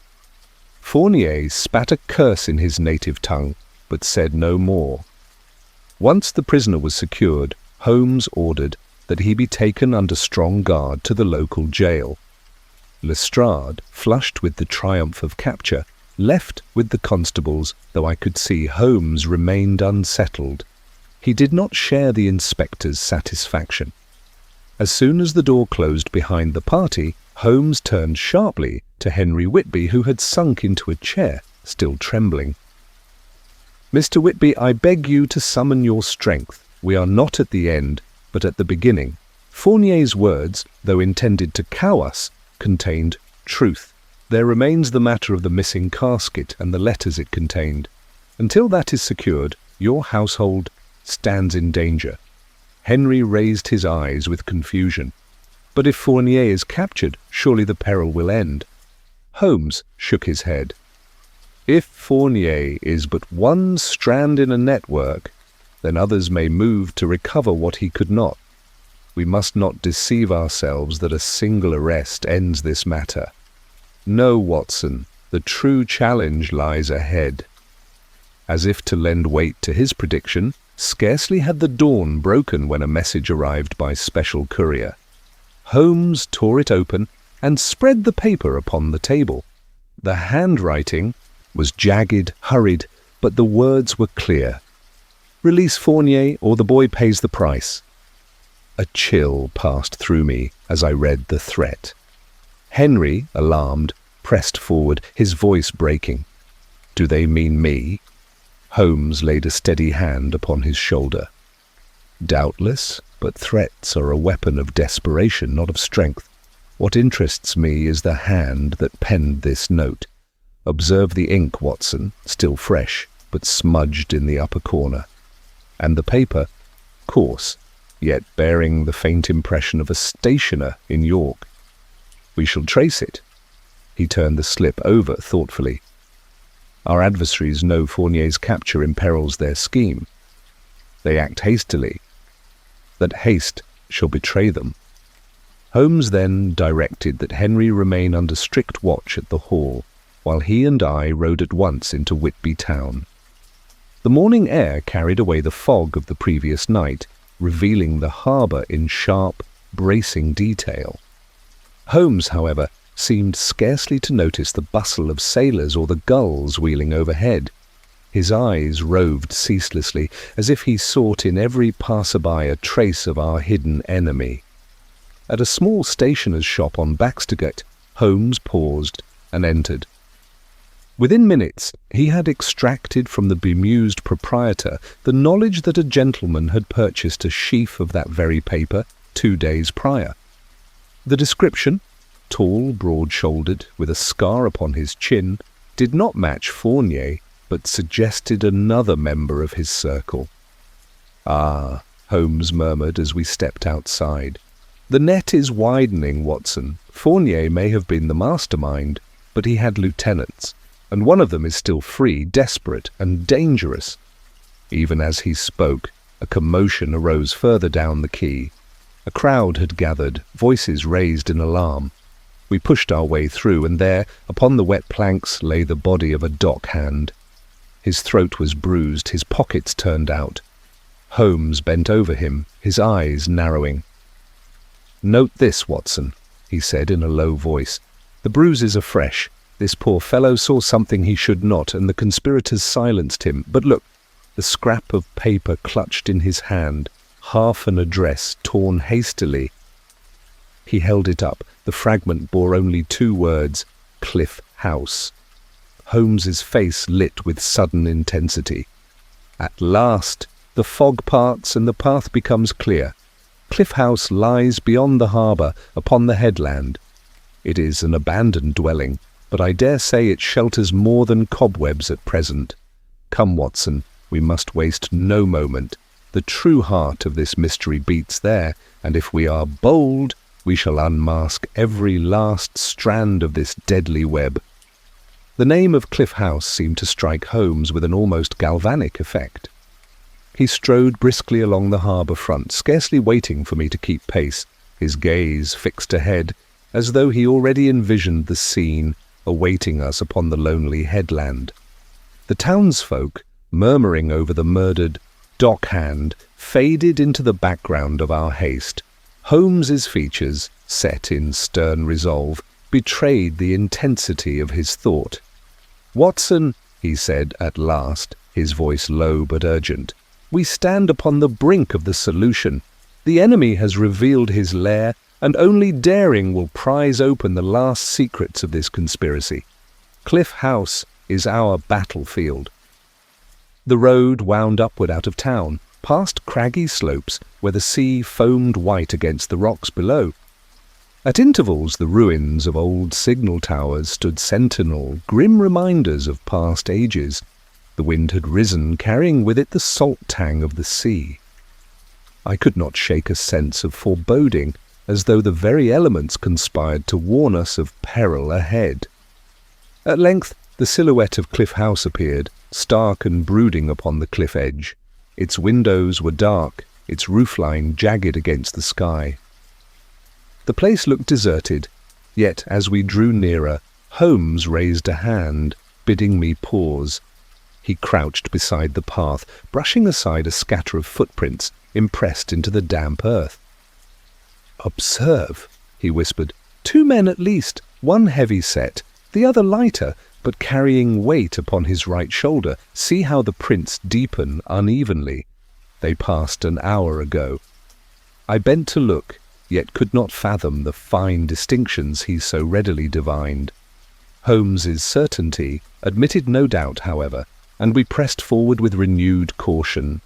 Fournier spat a curse in his native tongue, but said no more. Once the prisoner was secured, Holmes ordered that he be taken under strong guard to the local jail. Lestrade, flushed with the triumph of capture, left with the constables, though I could see Holmes remained unsettled. He did not share the inspector's satisfaction. As soon as the door closed behind the party, Holmes turned sharply to Henry Whitby, who had sunk into a chair, still trembling. "Mr. Whitby, I beg you to summon your strength. We are not at the end, but at the beginning." Fournier's words, though intended to cow us, contained truth. There remains the matter of the missing casket and the letters it contained. Until that is secured, your household stands in danger. Henry raised his eyes with confusion. "But if Fournier is captured, surely the peril will end." Holmes shook his head. "If Fournier is but one strand in a network, then others may move to recover what he could not. We must not deceive ourselves that a single arrest ends this matter. No, Watson, the true challenge lies ahead." As if to lend weight to his prediction, scarcely had the dawn broken when a message arrived by special courier. Holmes tore it open and spread the paper upon the table. The handwriting was jagged, hurried, but the words were clear. "Release Fournier or the boy pays the price." A chill passed through me as I read the threat. Henry, alarmed, pressed forward, his voice breaking. "Do they mean me?" Holmes laid a steady hand upon his shoulder. "Doubtless, but threats are a weapon of desperation, not of strength. What interests me is the hand that penned this note. Observe the ink, Watson, still fresh, but smudged in the upper corner. And the paper, coarse, yet bearing the faint impression of a stationer in York. We shall trace it." He turned the slip over thoughtfully. "Our adversaries know Fournier's capture imperils their scheme. They act hastily. That haste shall betray them." Holmes then directed that Henry remain under strict watch at the hall, while he and I rode at once into Whitby town. The morning air carried away the fog of the previous night, revealing the harbour in sharp, bracing detail. Holmes, however, seemed scarcely to notice the bustle of sailors or the gulls wheeling overhead. His eyes roved ceaselessly, as if he sought in every passer-by a trace of our hidden enemy. At a small stationer's shop on Baxtergate, Holmes paused and entered. Within minutes he had extracted from the bemused proprietor the knowledge that a gentleman had purchased a sheaf of that very paper 2 days prior. The description, tall, broad-shouldered, with a scar upon his chin, did not match Fournier, but suggested another member of his circle. "Ah," Holmes murmured as we stepped outside. "The net is widening, Watson. Fournier may have been the mastermind, but he had lieutenants, and one of them is still free, desperate, and dangerous." Even as he spoke, a commotion arose further down the quay. A crowd had gathered, voices raised in alarm. We pushed our way through, and there, upon the wet planks, lay the body of a dockhand. His throat was bruised, his pockets turned out. Holmes bent over him, his eyes narrowing. "Note this, Watson," he said in a low voice. "The bruises are fresh. This poor fellow saw something he should not, and the conspirators silenced him. But look, the scrap of paper clutched in his hand, half an address torn hastily." He held it up. The fragment bore only 2 words, "Cliff House." Holmes's face lit with sudden intensity. "At last, the fog parts and the path becomes clear. Cliff House lies beyond the harbour, upon the headland. It is an abandoned dwelling, but I dare say it shelters more than cobwebs at present. Come, Watson, we must waste no moment. The true heart of this mystery beats there, and if we are bold, we shall unmask every last strand of this deadly web." The name of Cliff House seemed to strike Holmes with an almost galvanic effect. He strode briskly along the harbour front, scarcely waiting for me to keep pace, his gaze fixed ahead, as though he already envisioned the scene awaiting us upon the lonely headland. The townsfolk, murmuring over the murdered dockhand, faded into the background of our haste. Holmes's features, set in stern resolve, betrayed the intensity of his thought. "Watson," he said at last, his voice low but urgent, "we stand upon the brink of the solution. The enemy has revealed his lair, and only daring will prise open the last secrets of this conspiracy. Cliff House is our battlefield." The road wound upward out of town, past craggy slopes where the sea foamed white against the rocks below. At intervals the ruins of old signal towers stood sentinel, grim reminders of past ages. The wind had risen, carrying with it the salt tang of the sea. I could not shake a sense of foreboding, as though the very elements conspired to warn us of peril ahead. At length the silhouette of Cliff House appeared, stark and brooding upon the cliff edge. Its windows were dark, its roofline jagged against the sky. The place looked deserted, yet as we drew nearer, Holmes raised a hand, bidding me pause. He crouched beside the path, brushing aside a scatter of footprints impressed into the damp earth. "Observe," he whispered. 2 men at least, one heavy set, the other lighter, but carrying weight upon his right shoulder. See how the prints deepen unevenly. They passed an hour ago. I bent to look, yet could not fathom the fine distinctions he so readily divined. Holmes's certainty admitted no doubt, however, and we pressed forward with renewed caution.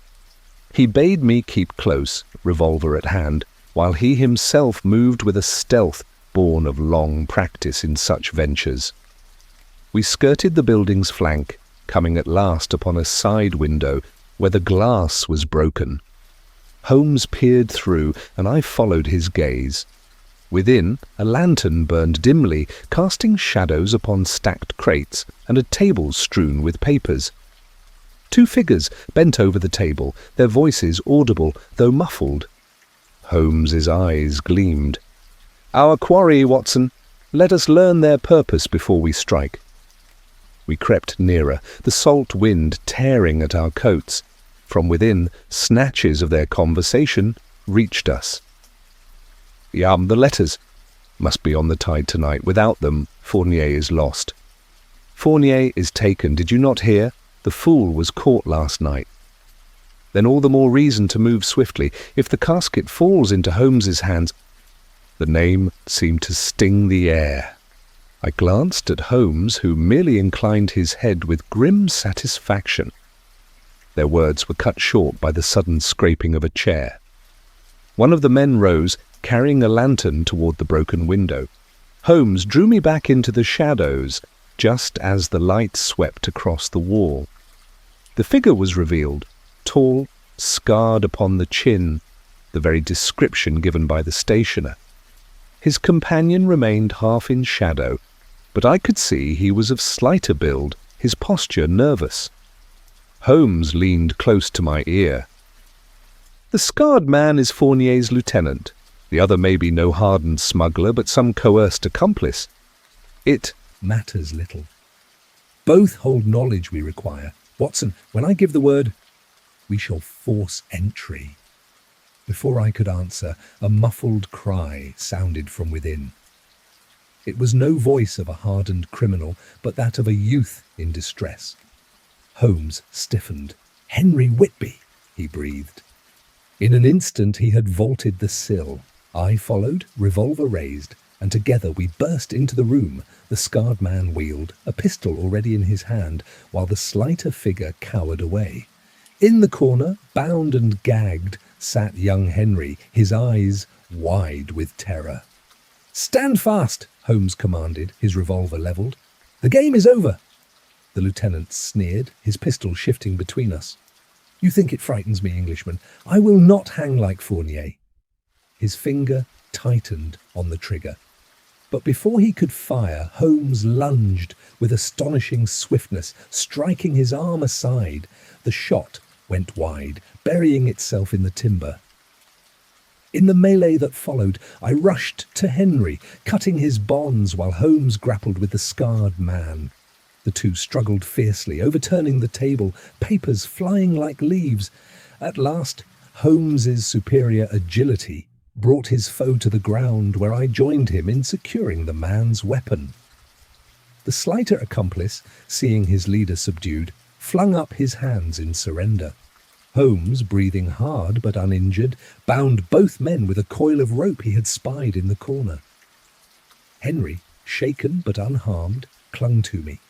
He bade me keep close, revolver at hand, while he himself moved with a stealth born of long practice in such ventures. We skirted the building's flank, coming at last upon a side window where the glass was broken. Holmes peered through, and I followed his gaze. Within, a lantern burned dimly, casting shadows upon stacked crates and a table strewn with papers. 2 figures bent over the table, their voices audible, though muffled. Holmes's eyes gleamed. "Our quarry, Watson. Let us learn their purpose before we strike." We crept nearer, the salt wind tearing at our coats. From within, snatches of their conversation reached us. "The letters. Must be on the tide tonight. Without them, Fournier is lost." "Fournier is taken. Did you not hear? The fool was caught last night." "Then all the more reason to move swiftly. If the casket falls into Holmes's hands—" The name seemed to sting the air. I glanced at Holmes, who merely inclined his head with grim satisfaction. Their words were cut short by the sudden scraping of a chair. One of the men rose, carrying a lantern toward the broken window. Holmes drew me back into the shadows, just as the light swept across the wall. The figure was revealed, tall, scarred upon the chin, the very description given by the stationer. His companion remained half in shadow, but I could see he was of slighter build, his posture nervous. Holmes leaned close to my ear. "The scarred man is Fournier's lieutenant. The other may be no hardened smuggler, but some coerced accomplice. It matters little. Both hold knowledge we require. Watson, when I give the word, we shall force entry." Before I could answer, a muffled cry sounded from within. It was no voice of a hardened criminal, but that of a youth in distress. Holmes stiffened. "Henry Whitby," he breathed. In an instant he had vaulted the sill. I followed, revolver raised, and together we burst into the room. The scarred man wheeled, a pistol already in his hand, while the slighter figure cowered away. In the corner, bound and gagged, sat young Henry, his eyes wide with terror. "Stand fast," Holmes commanded, his revolver levelled. "The game is over." The lieutenant sneered, his pistol shifting between us. "You think it frightens me, Englishman. I will not hang like Fournier." His finger tightened on the trigger. But before he could fire, Holmes lunged with astonishing swiftness, striking his arm aside. The shot went wide, burying itself in the timber. In the melee that followed, I rushed to Henry, cutting his bonds while Holmes grappled with the scarred man. The 2 struggled fiercely, overturning the table, papers flying like leaves. At last, Holmes's superior agility brought his foe to the ground, where I joined him in securing the man's weapon. The slighter accomplice, seeing his leader subdued, flung up his hands in surrender. Holmes, breathing hard but uninjured, bound both men with a coil of rope he had spied in the corner. Henry, shaken but unharmed, clung to me.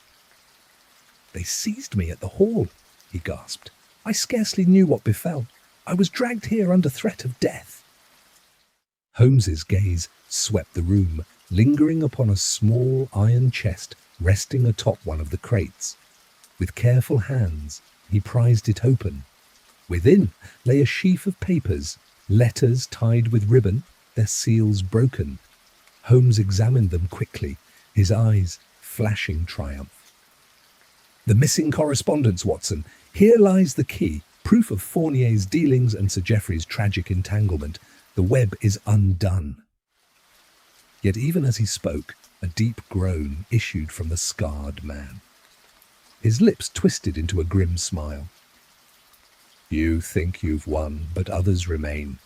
"They seized me at the hall," he gasped. "I scarcely knew what befell. I was dragged here under threat of death." Holmes's gaze swept the room, lingering upon a small iron chest resting atop one of the crates. With careful hands, he prized it open. Within lay a sheaf of papers, letters tied with ribbon, their seals broken. Holmes examined them quickly, his eyes flashing triumph. "The missing correspondence, Watson. Here lies the key, proof of Fournier's dealings and Sir Geoffrey's tragic entanglement. The web is undone." Yet even as he spoke, a deep groan issued from the scarred man. His lips twisted into a grim smile. "You think you've won, but others remain.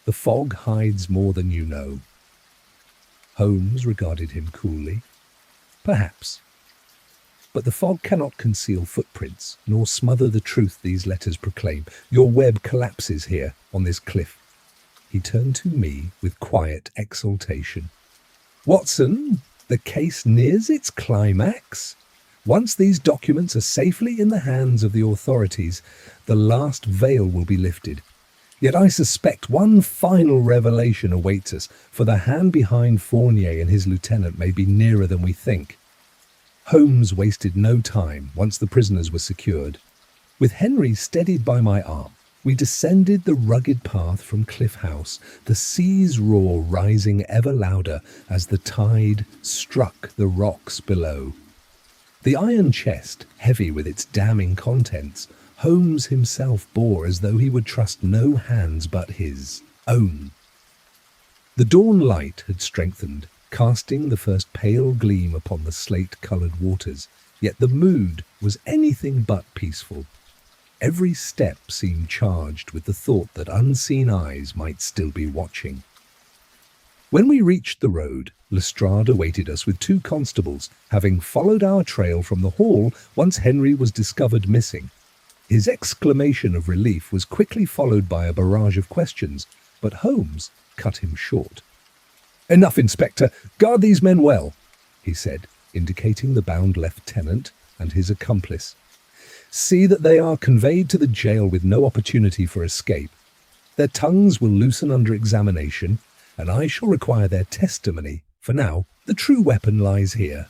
The fog hides more than you know. Holmes regarded him coolly. Perhaps. But the fog cannot conceal footprints, nor smother the truth these letters proclaim. Your web collapses here, on this cliff. He turned to me with quiet exultation. Watson, the case nears its climax. Once these documents are safely in the hands of the authorities, the last veil will be lifted. Yet I suspect one final revelation awaits us, for the hand behind Fournier and his lieutenant may be nearer than we think. Holmes wasted no time once the prisoners were secured. With Henry steadied by my arm, we descended the rugged path from Cliff House, the sea's roar rising ever louder as the tide struck the rocks below. The iron chest, heavy with its damning contents, Holmes himself bore as though he would trust no hands but his own. The dawn light had strengthened, casting the first pale gleam upon the slate-coloured waters, yet the mood was anything but peaceful. Every step seemed charged with the thought that unseen eyes might still be watching. When we reached the road, Lestrade awaited us with 2 constables, having followed our trail from the hall once Henry was discovered missing. His exclamation of relief was quickly followed by a barrage of questions, but Holmes cut him short. "Enough, Inspector. Guard these men well," he said, indicating the bound lieutenant and his accomplice. "See that they are conveyed to the jail with no opportunity for escape. Their tongues will loosen under examination, and I shall require their testimony. For now, the true weapon lies here."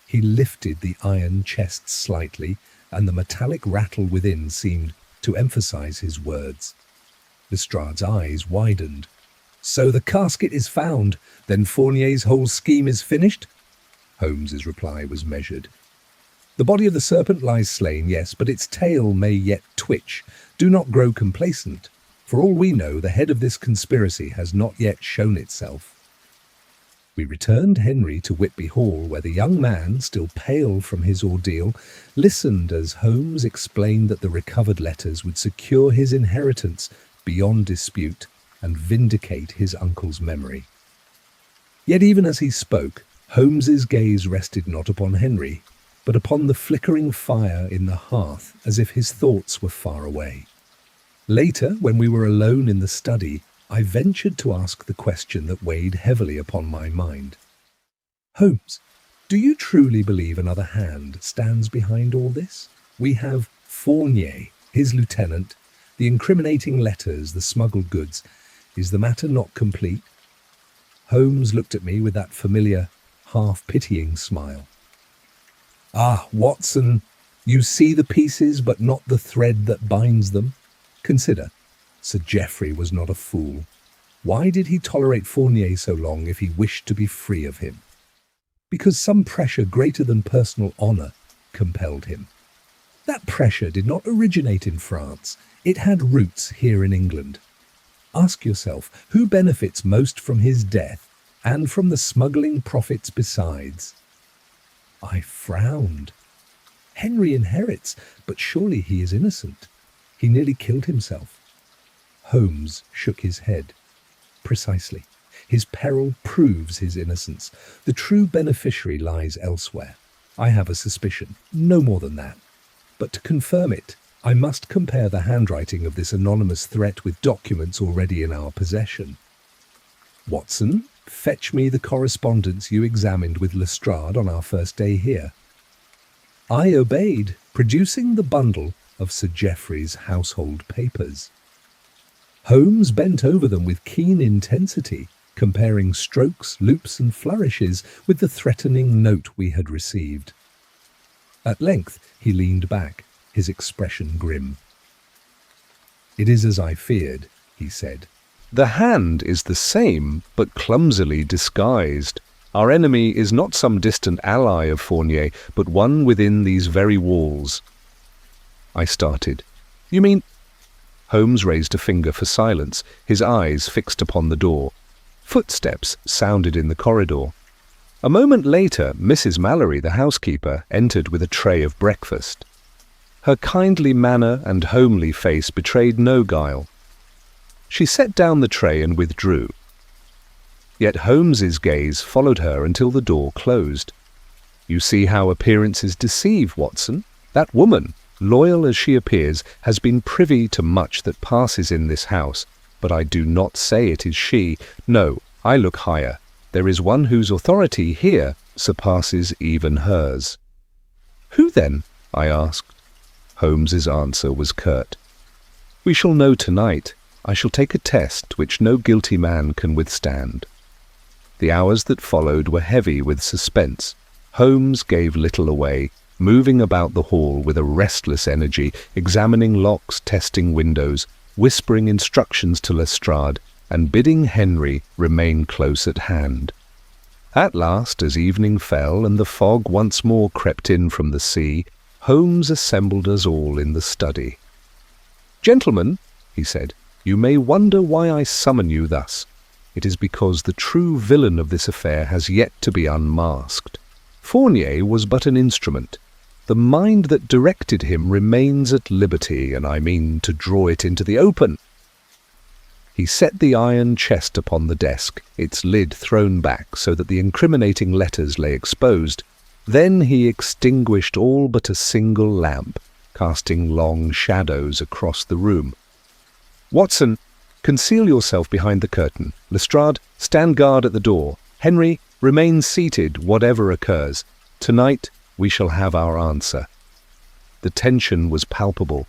He lifted the iron chest slightly, and the metallic rattle within seemed to emphasize his words. Lestrade's eyes widened. "So the casket is found, then Fournier's whole scheme is finished?" Holmes's reply was measured. "The body of the serpent lies slain, yes, but its tail may yet twitch. Do not grow complacent. For all we know, the head of this conspiracy has not yet shown itself." We returned Henry to Whitby Hall, where the young man, still pale from his ordeal, listened as Holmes explained that the recovered letters would secure his inheritance beyond dispute and vindicate his uncle's memory. Yet even as he spoke, Holmes's gaze rested not upon Henry, but upon the flickering fire in the hearth, as if his thoughts were far away. Later, when we were alone in the study, I ventured to ask the question that weighed heavily upon my mind. "Holmes, do you truly believe another hand stands behind all this? We have Fournier, his lieutenant, the incriminating letters, the smuggled goods. Is the matter not complete?" Holmes looked at me with that familiar, half-pitying smile. "Ah, Watson, you see the pieces but not the thread that binds them. Consider, Sir Geoffrey was not a fool. Why did he tolerate Fournier so long if he wished to be free of him? Because some pressure greater than personal honour compelled him. That pressure did not originate in France. It had roots here in England. Ask yourself, who benefits most from his death and from the smuggling profits besides?" I frowned. "Henry inherits, but surely he is innocent. He nearly killed himself." Holmes shook his head. "Precisely. His peril proves his innocence. The true beneficiary lies elsewhere. I have a suspicion, no more than that. But to confirm it, I must compare the handwriting of this anonymous threat with documents already in our possession. Watson, fetch me the correspondence you examined with Lestrade on our first day here." I obeyed, producing the bundle of Sir Geoffrey's household papers. Holmes bent over them with keen intensity, comparing strokes, loops, and flourishes with the threatening note we had received. At length he leaned back, his expression grim. "It is as I feared," he said. "The hand is the same, but clumsily disguised. Our enemy is not some distant ally of Fournier, but one within these very walls." I started. "You mean—" Holmes raised a finger for silence, his eyes fixed upon the door. Footsteps sounded in the corridor. A moment later, Mrs. Mallory, the housekeeper, entered with a tray of breakfast. Her kindly manner and homely face betrayed no guile. She set down the tray and withdrew. yet Holmes's gaze followed her until the door closed. "You see how appearances deceive, Watson. That woman, loyal as she appears, has been privy to much that passes in this house, but I do not say it is she. No, I look higher. There is one whose authority here surpasses even hers." "Who then?" I asked. Holmes's answer was curt. "We shall know tonight. I shall take a test which no guilty man can withstand." The hours that followed were heavy with suspense. Holmes gave little away, moving about the hall with a restless energy, examining locks, testing windows, whispering instructions to Lestrade, and bidding Henry remain close at hand. At last, as evening fell and the fog once more crept in from the sea, Holmes assembled us all in the study. "Gentlemen," he said, "you may wonder why I summon you thus. It is because the true villain of this affair has yet to be unmasked. Fournier was but an instrument. The mind that directed him remains at liberty, and I mean to draw it into the open." He set the iron chest upon the desk, its lid thrown back so that the incriminating letters lay exposed. Then he extinguished all but a single lamp, casting long shadows across the room. "Watson, conceal yourself behind the curtain. Lestrade, stand guard at the door. Henry, remain seated, whatever occurs. Tonight we shall have our answer." The tension was palpable.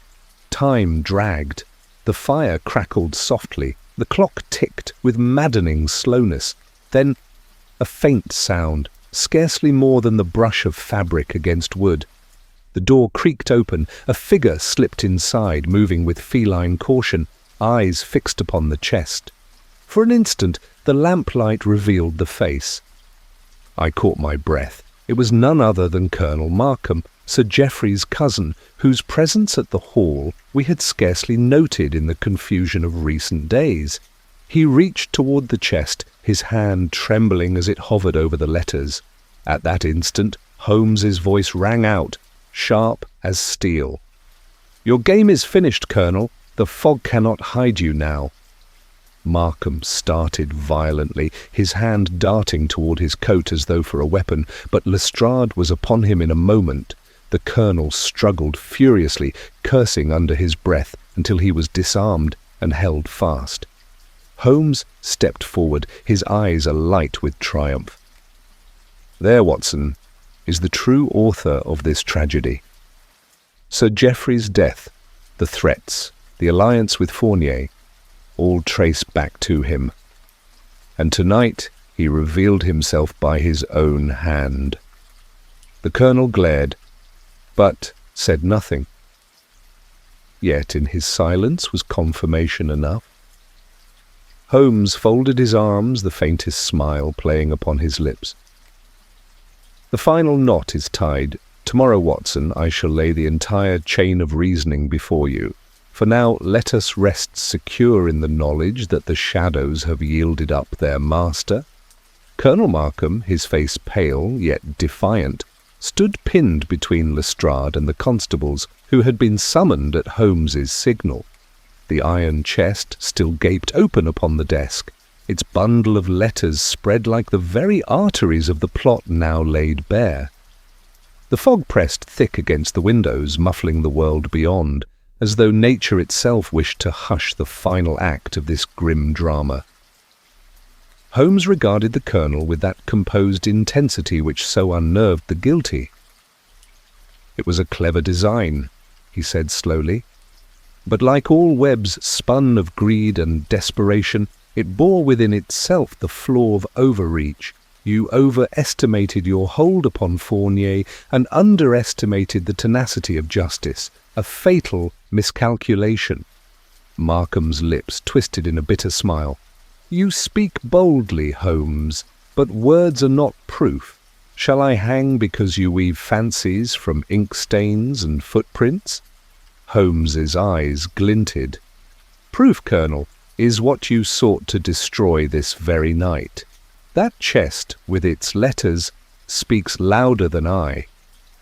Time dragged. The fire crackled softly. The clock ticked with maddening slowness. Then a faint sound, scarcely more than the brush of fabric against wood. The door creaked open. A figure slipped inside, moving with feline caution, eyes fixed upon the chest. For an instant, the lamplight revealed the face. I caught my breath. It was none other than Colonel Markham, Sir Geoffrey's cousin, whose presence at the hall we had scarcely noted in the confusion of recent days. He reached toward the chest, his hand trembling as it hovered over the letters. At that instant, Holmes's voice rang out, sharp as steel. "Your game is finished, Colonel. The fog cannot hide you now." Markham started violently, his hand darting toward his coat as though for a weapon, but Lestrade was upon him in a moment. The colonel struggled furiously, cursing under his breath, until he was disarmed and held fast. Holmes stepped forward, his eyes alight with triumph. "There, Watson, is the true author of this tragedy. Sir Geoffrey's death, the threats, the alliance with Fournier, all trace back to him. And tonight he revealed himself by his own hand." The colonel glared, but said nothing. Yet in his silence was confirmation enough. Holmes folded his arms, the faintest smile playing upon his lips. "The final knot is tied. Tomorrow, Watson, I shall lay the entire chain of reasoning before you. For now, let us rest secure in the knowledge that the shadows have yielded up their master." Colonel Markham, his face pale yet defiant, stood pinned between Lestrade and the constables, who had been summoned at Holmes's signal. The iron chest still gaped open upon the desk, its bundle of letters spread like the very arteries of the plot now laid bare. The fog pressed thick against the windows, muffling the world beyond, as though nature itself wished to hush the final act of this grim drama. Holmes regarded the colonel with that composed intensity which so unnerved the guilty. "It was a clever design," he said slowly, "but like all webs spun of greed and desperation, it bore within itself the flaw of overreach. You overestimated your hold upon Fournier and underestimated the tenacity of justice, a fatal miscalculation." Markham's lips twisted in a bitter smile. "You speak boldly, Holmes, but words are not proof. Shall I hang because you weave fancies from ink stains and footprints?" Holmes's eyes glinted. "Proof, Colonel, is what you sought to destroy this very night. That chest, with its letters, speaks louder than I.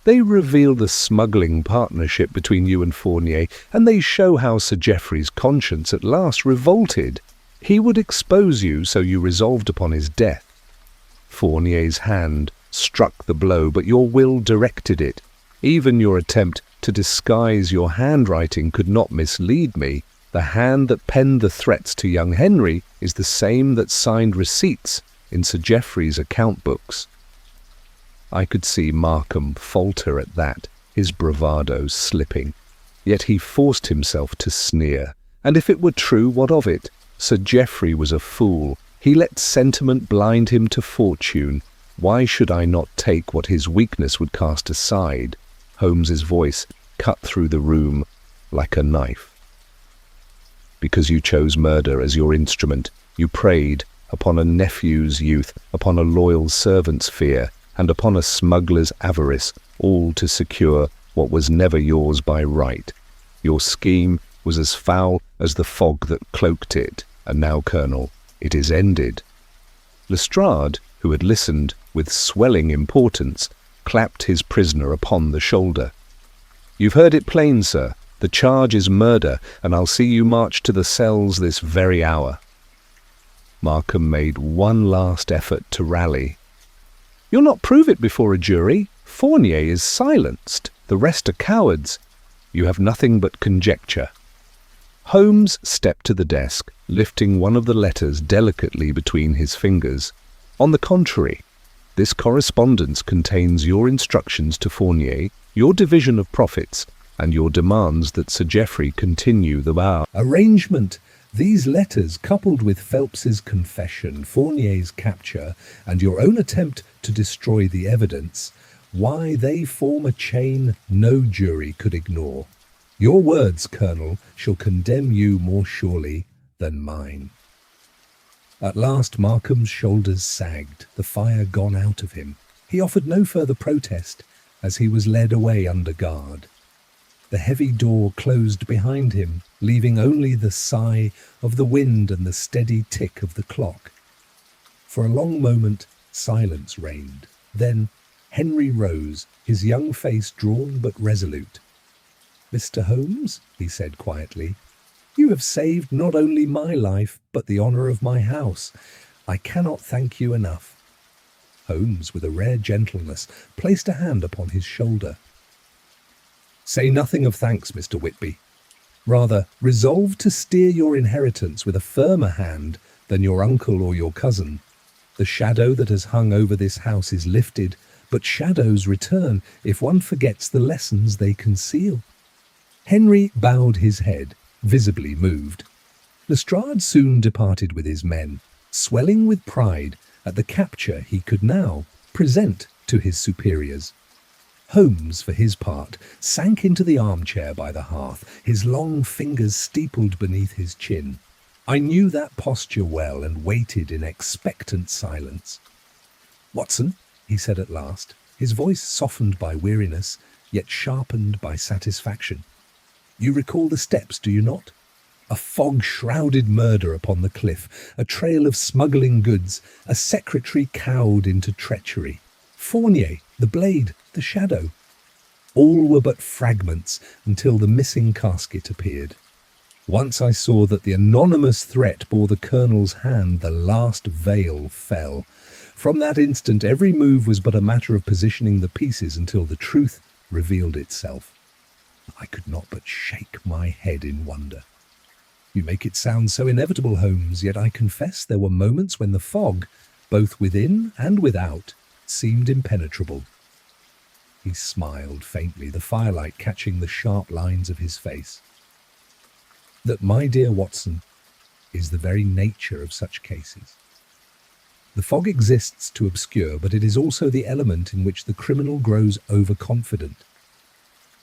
They reveal the smuggling partnership between you and Fournier, and they show how Sir Geoffrey's conscience at last revolted. He would expose you, so you resolved upon his death. Fournier's hand struck the blow, but your will directed it. Even your attempt to disguise your handwriting could not mislead me. The hand that penned the threats to young Henry is the same that signed receipts in Sir Geoffrey's account books. I could see Markham falter at that, his bravado slipping. Yet he forced himself to sneer. And if it were true, what of it? Sir Geoffrey was a fool. He let sentiment blind him to fortune. Why should I not take what his weakness would cast aside? Holmes's voice cut through the room like a knife. Because you chose murder as your instrument, you preyed upon a nephew's youth, upon a loyal servant's fear, and upon a smuggler's avarice, all to secure what was never yours by right. Your scheme was as foul as the fog that cloaked it, and now, Colonel, it is ended. Lestrade, who had listened with swelling importance, clapped his prisoner upon the shoulder. You've heard it plain, sir. The charge is murder, and I'll see you march to the cells this very hour. Markham made one last effort to rally. You'll not prove it before a jury. Fournier is silenced. The rest are cowards. You have nothing but conjecture. Holmes stepped to the desk, lifting one of the letters delicately between his fingers. On the contrary, this correspondence contains your instructions to Fournier, your division of profits, and your demands that Sir Geoffrey continue the arrangement. These letters, coupled with Phelps's confession, Fournier's capture, and your own attempt to destroy the evidence, why, they form a chain no jury could ignore. Your words, Colonel, shall condemn you more surely than mine. At last Markham's shoulders sagged, the fire gone out of him. He offered no further protest as he was led away under guard. The heavy door closed behind him, leaving only the sigh of the wind and the steady tick of the clock. For a long moment silence reigned. Then Henry rose, his young face drawn but resolute. "Mr. Holmes," he said quietly, "you have saved not only my life, but the honour of my house. I cannot thank you enough." Holmes, with a rare gentleness, placed a hand upon his shoulder. "Say nothing of thanks, Mr. Whitby. Rather, resolve to steer your inheritance with a firmer hand than your uncle or your cousin. The shadow that has hung over this house is lifted, but shadows return if one forgets the lessons they conceal." Henry bowed his head, visibly moved. Lestrade soon departed with his men, swelling with pride at the capture he could now present to his superiors. Holmes, for his part, sank into the armchair by the hearth, his long fingers steepled beneath his chin. I knew that posture well and waited in expectant silence. "Watson," he said at last, his voice softened by weariness, yet sharpened by satisfaction. "You recall the steps, do you not? A fog-shrouded murder upon the cliff, a trail of smuggling goods, a secretary cowed into treachery. Fournier, the blade, the shadow. All were but fragments until the missing casket appeared. Once I saw that the anonymous threat bore the Colonel's hand, the last veil fell. From that instant every move was but a matter of positioning the pieces until the truth revealed itself. I could not but shake my head in wonder. You make it sound so inevitable, Holmes, yet I confess there were moments when the fog, both within and without, seemed impenetrable." He smiled faintly, the firelight catching the sharp lines of his face. "That, my dear Watson, is the very nature of such cases. The fog exists to obscure, but it is also the element in which the criminal grows overconfident.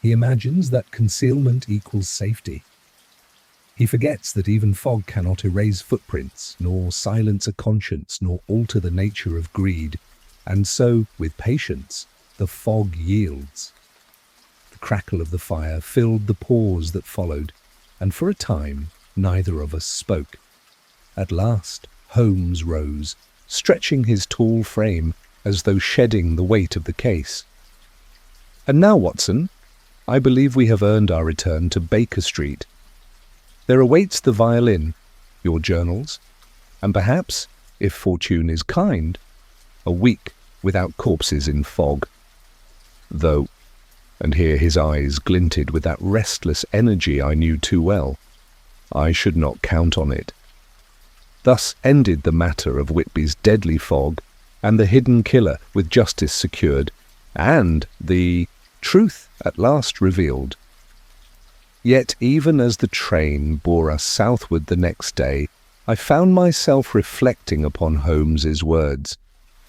He imagines that concealment equals safety. He forgets that even fog cannot erase footprints, nor silence a conscience, nor alter the nature of greed, and so, with patience, the fog yields." The crackle of the fire filled the pause that followed, and for a time neither of us spoke. At last Holmes rose, stretching his tall frame as though shedding the weight of the case. "And now, Watson, I believe we have earned our return to Baker Street. There awaits the violin. your journals, and perhaps, if fortune is kind, a week without corpses in fog. Though, and here his eyes glinted with that restless energy I knew too well, I should not count on it. Thus ended the matter of Whitby's deadly fog, and the hidden killer with justice secured, and the truth at last revealed. Yet even as the train bore us southward the next day, I found myself reflecting upon Holmes's words.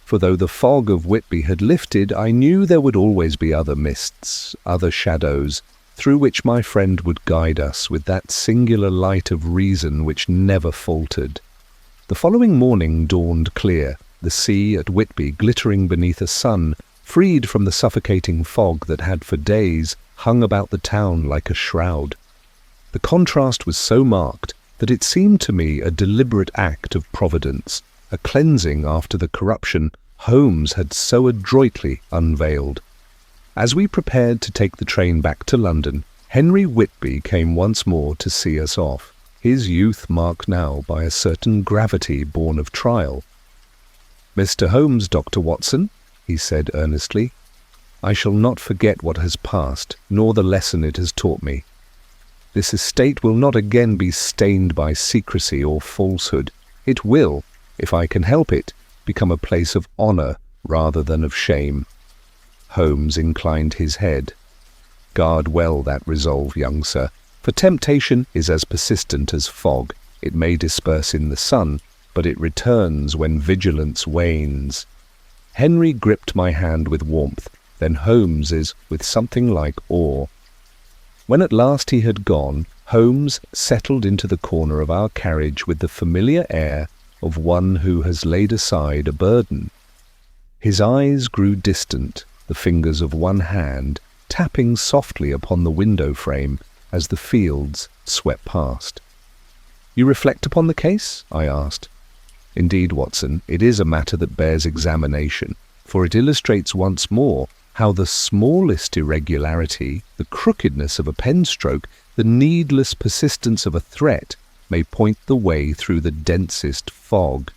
For though the fog of Whitby had lifted, I knew there would always be other mists, other shadows, through which my friend would guide us with that singular light of reason which never faltered. The following morning dawned clear, the sea at Whitby glittering beneath a sun, freed from the suffocating fog that had for days hung about the town like a shroud. The contrast was so marked that it seemed to me a deliberate act of providence, a cleansing after the corruption Holmes had so adroitly unveiled. As we prepared to take the train back to London, Henry Whitby came once more to see us off, his youth marked now by a certain gravity born of trial. "Mr. Holmes, Dr. Watson," he said earnestly, "I shall not forget what has passed, nor the lesson it has taught me. This estate will not again be stained by secrecy or falsehood. It will, if I can help it, become a place of honour rather than of shame." Holmes inclined his head. "Guard well that resolve, young sir, for temptation is as persistent as fog. It may disperse in the sun, but it returns when vigilance wanes." Henry gripped my hand with warmth, then Holmes's with something like awe. When at last he had gone, Holmes settled into the corner of our carriage with the familiar air of one who has laid aside a burden. His eyes grew distant, the fingers of one hand tapping softly upon the window frame as the fields swept past. "You reflect upon the case?" I asked. "Indeed, Watson, it is a matter that bears examination, for it illustrates once more how the smallest irregularity, the crookedness of a pen stroke, the needless persistence of a threat may point the way through the densest fog.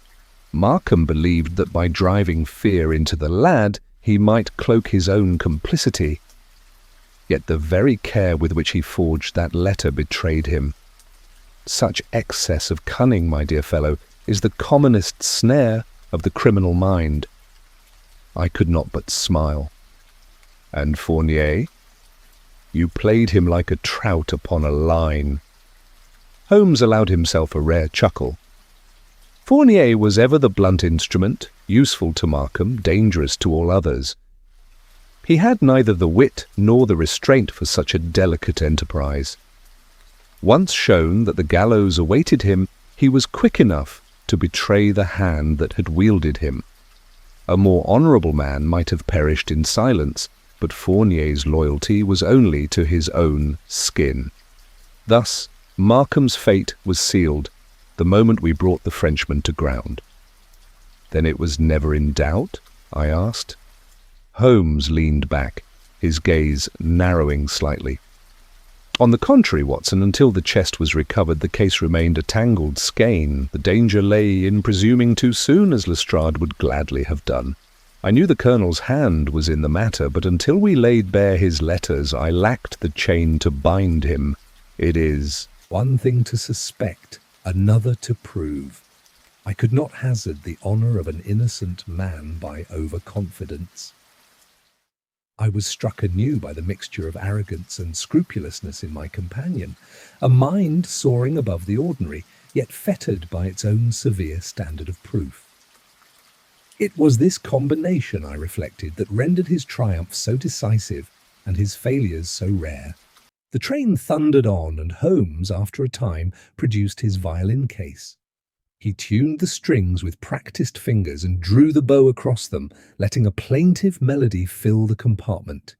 Markham believed that by driving fear into the lad, he might cloak his own complicity. Yet the very care with which he forged that letter betrayed him. Such excess of cunning, my dear fellow, is the commonest snare of the criminal mind." I could not but smile. "And Fournier?" "You played him like a trout upon a line." Holmes allowed himself a rare chuckle. "Fournier was ever the blunt instrument, useful to Markham, dangerous to all others. He had neither the wit nor the restraint for such a delicate enterprise. Once shown that the gallows awaited him, he was quick enough to betray the hand that had wielded him. A more honourable man might have perished in silence, but Fournier's loyalty was only to his own skin. Thus, Markham's fate was sealed the moment we brought the Frenchman to ground." "Then it was never in doubt?" I asked. Holmes leaned back, his gaze narrowing slightly. "On the contrary, Watson, until the chest was recovered, the case remained a tangled skein. The danger lay in presuming too soon, as Lestrade would gladly have done. I knew the Colonel's hand was in the matter, but until we laid bare his letters, I lacked the chain to bind him. It is one thing to suspect, another to prove. I could not hazard the honour of an innocent man by overconfidence." I was struck anew by the mixture of arrogance and scrupulousness in my companion, a mind soaring above the ordinary, yet fettered by its own severe standard of proof. It was this combination, I reflected, that rendered his triumphs so decisive and his failures so rare. The train thundered on, and Holmes, after a time, produced his violin case. He tuned the strings with practised fingers and drew the bow across them, letting a plaintive melody fill the compartment.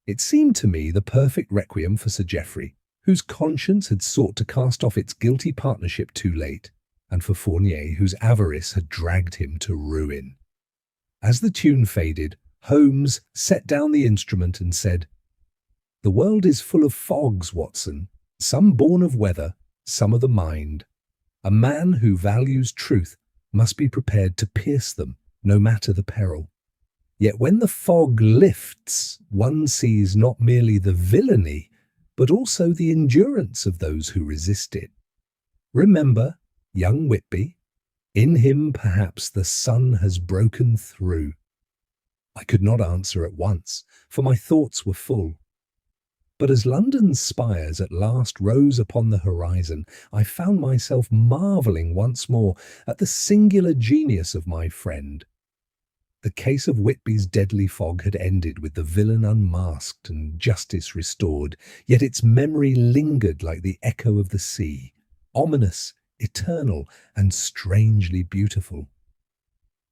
It seemed to me the perfect requiem for Sir Geoffrey, whose conscience had sought to cast off its guilty partnership too late, and for Fournier, whose avarice had dragged him to ruin. As the tune faded, Holmes set down the instrument and said, "The world is full of fogs, Watson, some born of weather, some of the mind. A man who values truth must be prepared to pierce them, no matter the peril. Yet when the fog lifts, one sees not merely the villainy, but also the endurance of those who resist it. Remember young Whitby? In him perhaps the sun has broken through. I could not answer at once, for my thoughts were full. But as London's spires at last rose upon the horizon, I found myself marvelling once more at the singular genius of my friend. The case of Whitby's deadly fog had ended with the villain unmasked and justice restored, yet its memory lingered like the echo of the sea, ominous, eternal, and strangely beautiful.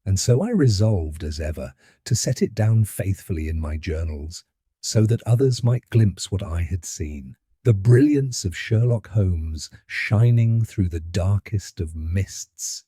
And so I resolved, as ever, to set it down faithfully in my journals, so that others might glimpse what I had seen, the brilliance of Sherlock Holmes shining through the darkest of mists.